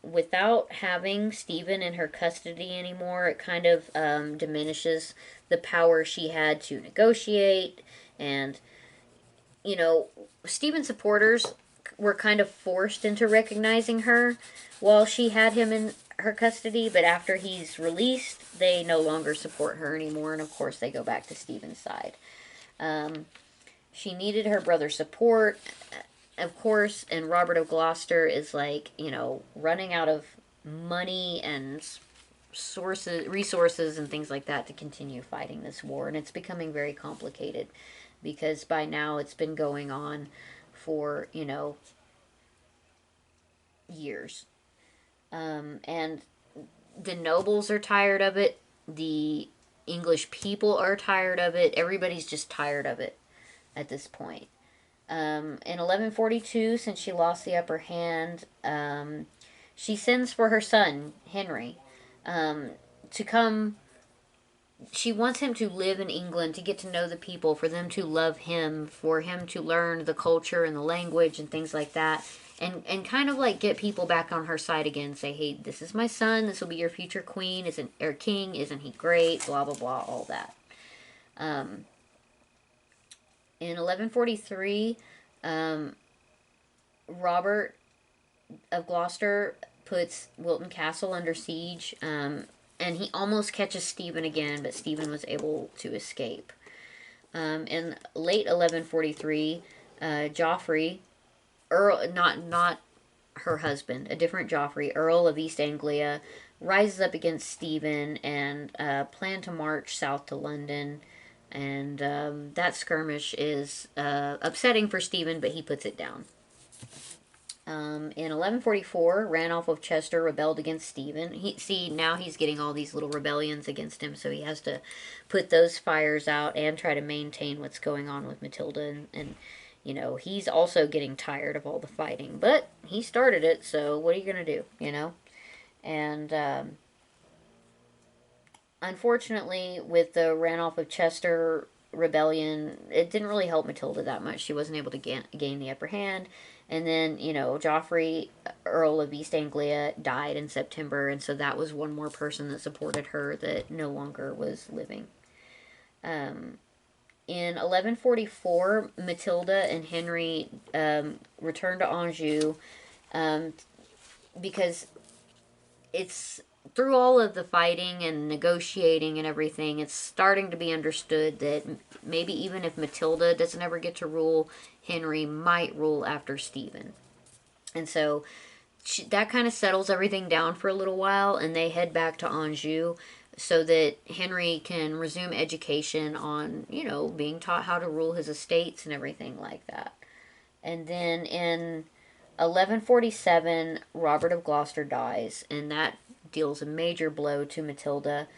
Without having Stephen in her custody anymore, it kind of diminishes the power she had to negotiate. And, you know, Stephen's supporters were kind of forced into recognizing her while she had him in her custody, but after he's released, they no longer support her anymore, and of course they go back to Stephen's side. She needed her brother's support, of course, and Robert of Gloucester is, like, you know, running out of money and resources and things like that to continue fighting this war, and it's becoming very complicated because by now it's been going on for, you know, years. And The nobles are tired of it. The English people are tired of it. Everybody's just tired of it at this point. In 1142, since she lost the upper hand, she sends for her son, Henry, to come. She wants him to live in England, to get to know the people, for them to love him, for him to learn the culture and the language and things like that. And kind of like get people back on her side again. Say, hey, this is my son. This will be your future queen. Or king. Isn't he great? Blah, blah, blah. All that. In 1143, Robert of Gloucester puts Wilton Castle under siege, and he almost catches Stephen again, but Stephen was able to escape. In late 1143, Joffrey, Earl, not her husband, a different Joffrey, Earl of East Anglia, rises up against Stephen and plan to march south to London. And that skirmish is upsetting for Stephen, but he puts it down. In 1144, Ranulph of Chester rebelled against Stephen. Now he's getting all these little rebellions against him, so he has to put those fires out and try to maintain what's going on with Matilda. And you know, he's also getting tired of all the fighting, but he started it, so what are you going to do, you know? And unfortunately, with the Ranulph of Chester rebellion, it didn't really help Matilda that much. She wasn't able to gain the upper hand. And then, you know, Joffrey, Earl of East Anglia, died in September, and so that was one more person that supported her that no longer was living. In 1144, Matilda and Henry returned to Anjou because it's through all of the fighting and negotiating and everything, it's starting to be understood that maybe even if Matilda doesn't ever get to rule, Henry might rule after Stephen. And so that kind of settles everything down for a little while, and they head back to Anjou so that Henry can resume education on, you know, being taught how to rule his estates and everything like that. And then in 1147, Robert of Gloucester dies, and that deals a major blow to Matilda,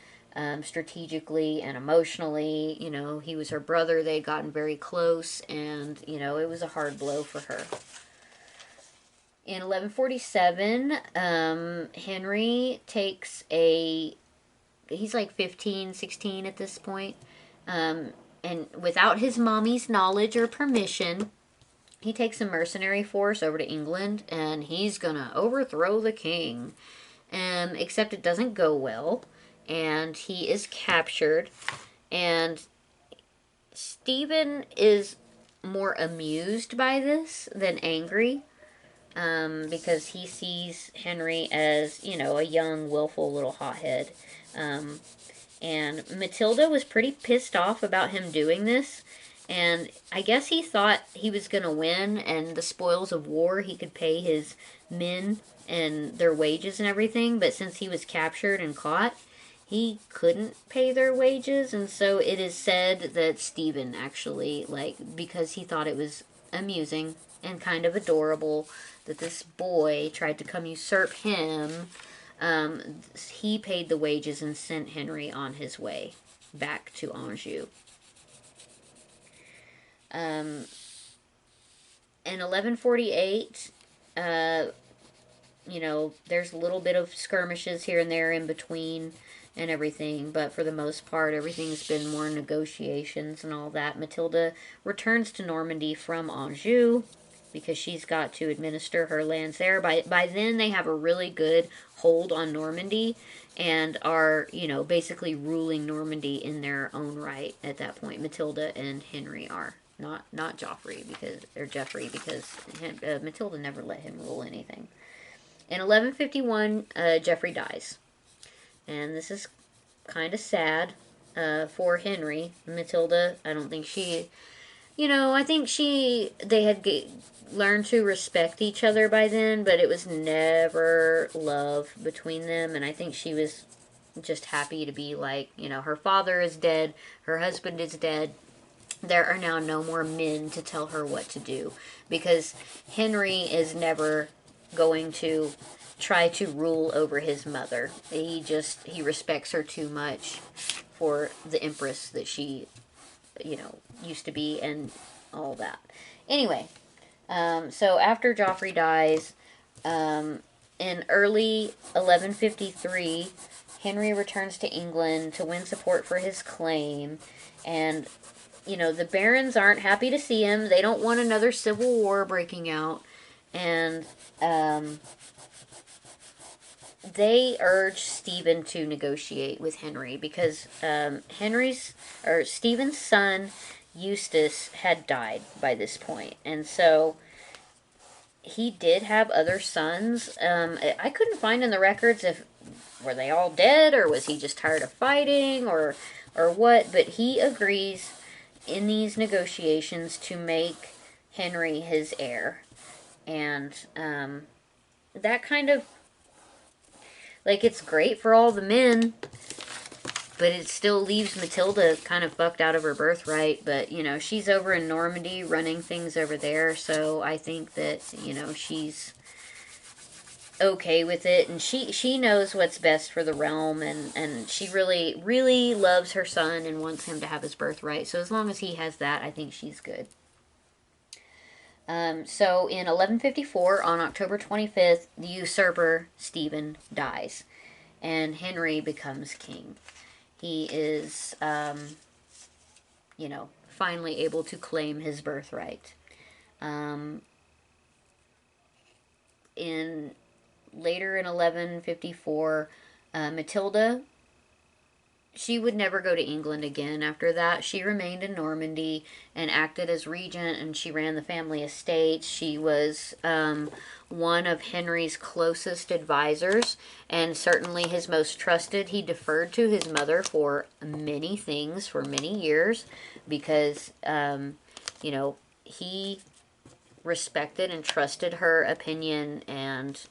strategically and emotionally. You know, he was her brother. They had gotten very close, and, you know, it was a hard blow for her. In 1147, Henry takes he's like 15, 16 at this point, and without his mommy's knowledge or permission, he takes a mercenary force over to England, and he's gonna overthrow the king. Except it doesn't go well, and he is captured, and Stephen is more amused by this than angry, because he sees Henry as, you know, a young, willful little hothead. And Matilda was pretty pissed off about him doing this, and I guess he thought he was going to win, and the spoils of war, he could pay his men and their wages and everything, but since he was captured and caught, he couldn't pay their wages, and so it is said that Stephen actually, like, because he thought it was amusing and kind of adorable that this boy tried to come usurp him, he paid the wages and sent Henry on his way back to Anjou. In 1148, you know, there's a little bit of skirmishes here and there in between and everything, but for the most part, everything's been more negotiations and all that. Matilda returns to Normandy from Anjou because she's got to administer her lands there. By then, they have a really good hold on Normandy and are, you know, basically ruling Normandy in their own right at that point. Matilda and Henry are. Not Joffrey, Geoffrey, because Matilda never let him rule anything. In 1151, Geoffrey dies. And this is kind of sad for Henry. Matilda, I don't think she... You know, I think they had learned to respect each other by then, but it was never love between them. And I think she was just happy to be like, you know, her father is dead, her husband is dead. There are now no more men to tell her what to do, because Henry is never going to try to rule over his mother. He respects her too much for the empress that she, used to be and all that. Anyway, so after Joffrey dies, in early 1153, Henry returns to England to win support for his claim, and the barons aren't happy to see him. They don't want another civil war breaking out, and they urge Stephen to negotiate with Henry because Stephen's son Eustace had died by this point, and so he did have other sons. I couldn't find in the records if were they all dead or was he just tired of fighting or what, but he agrees in these negotiations to make Henry his heir. And that kind of, like, it's great for all the men, but it still leaves Matilda kind of fucked out of her birthright. But, she's over in Normandy running things over there, so I think that, she's okay with it, and she knows what's best for the realm, and she really, really loves her son and wants him to have his birthright. So as long as he has that, I think she's good. So in 1154, on October 25th, the usurper, Stephen, dies, and Henry becomes king. He is, finally able to claim his birthright. Later in 1154, Matilda, she would never go to England again after that. She remained in Normandy and acted as regent, and she ran the family estate. She was one of Henry's closest advisors, and certainly his most trusted. He deferred to his mother for many things for many years because, he respected and trusted her opinion and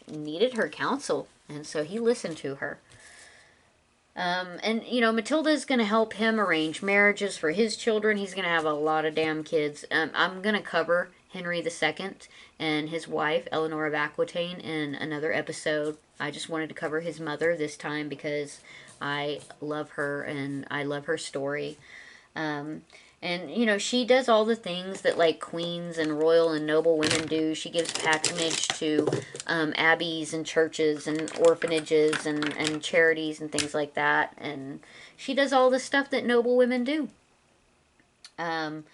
needed her counsel, and so he listened to her. Matilda is going to help him arrange marriages for his children. He's going to have a lot of damn kids. I'm going to cover Henry II and his wife, Eleanor of Aquitaine, in another episode. I just wanted to cover his mother this time because I love her and I love her story. She does all the things that, like, queens and royal and noble women do. She gives patronage to abbeys and churches and orphanages and charities and things like that. And she does all the stuff that noble women do. And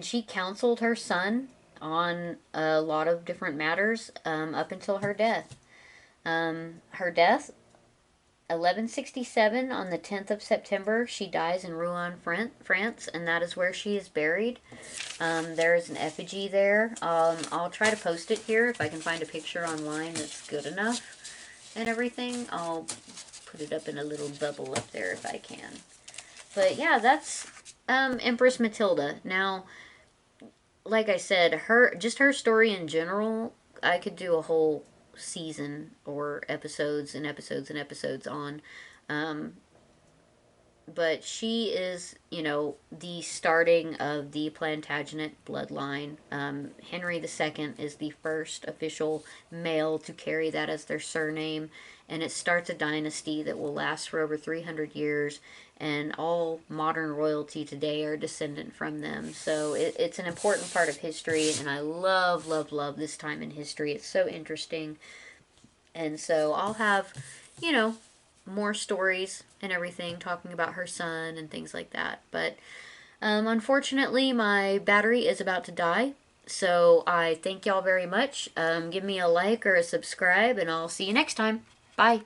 she counseled her son on a lot of different matters up until her death. Her death, 1167, on the 10th of September, she dies in Rouen, France, and that is where she is buried. There is an effigy there. I'll try to post it here if I can find a picture online that's good enough and everything. I'll put it up in a little bubble up there if I can. But yeah, that's Empress Matilda. Now, like I said, her story in general, I could do a whole season or episodes and episodes and episodes on, but she is the starting of the Plantagenet bloodline. Henry II is the first official male to carry that as their surname, and it starts a dynasty that will last for over 300 years, and all modern royalty today are descendant from them. So it's an important part of history, and I love, love, love this time in history. It's so interesting. And so I'll have, more stories and everything talking about her son and things like that. But unfortunately, my battery is about to die. So I thank y'all very much. Give me a like or a subscribe, and I'll see you next time. Bye.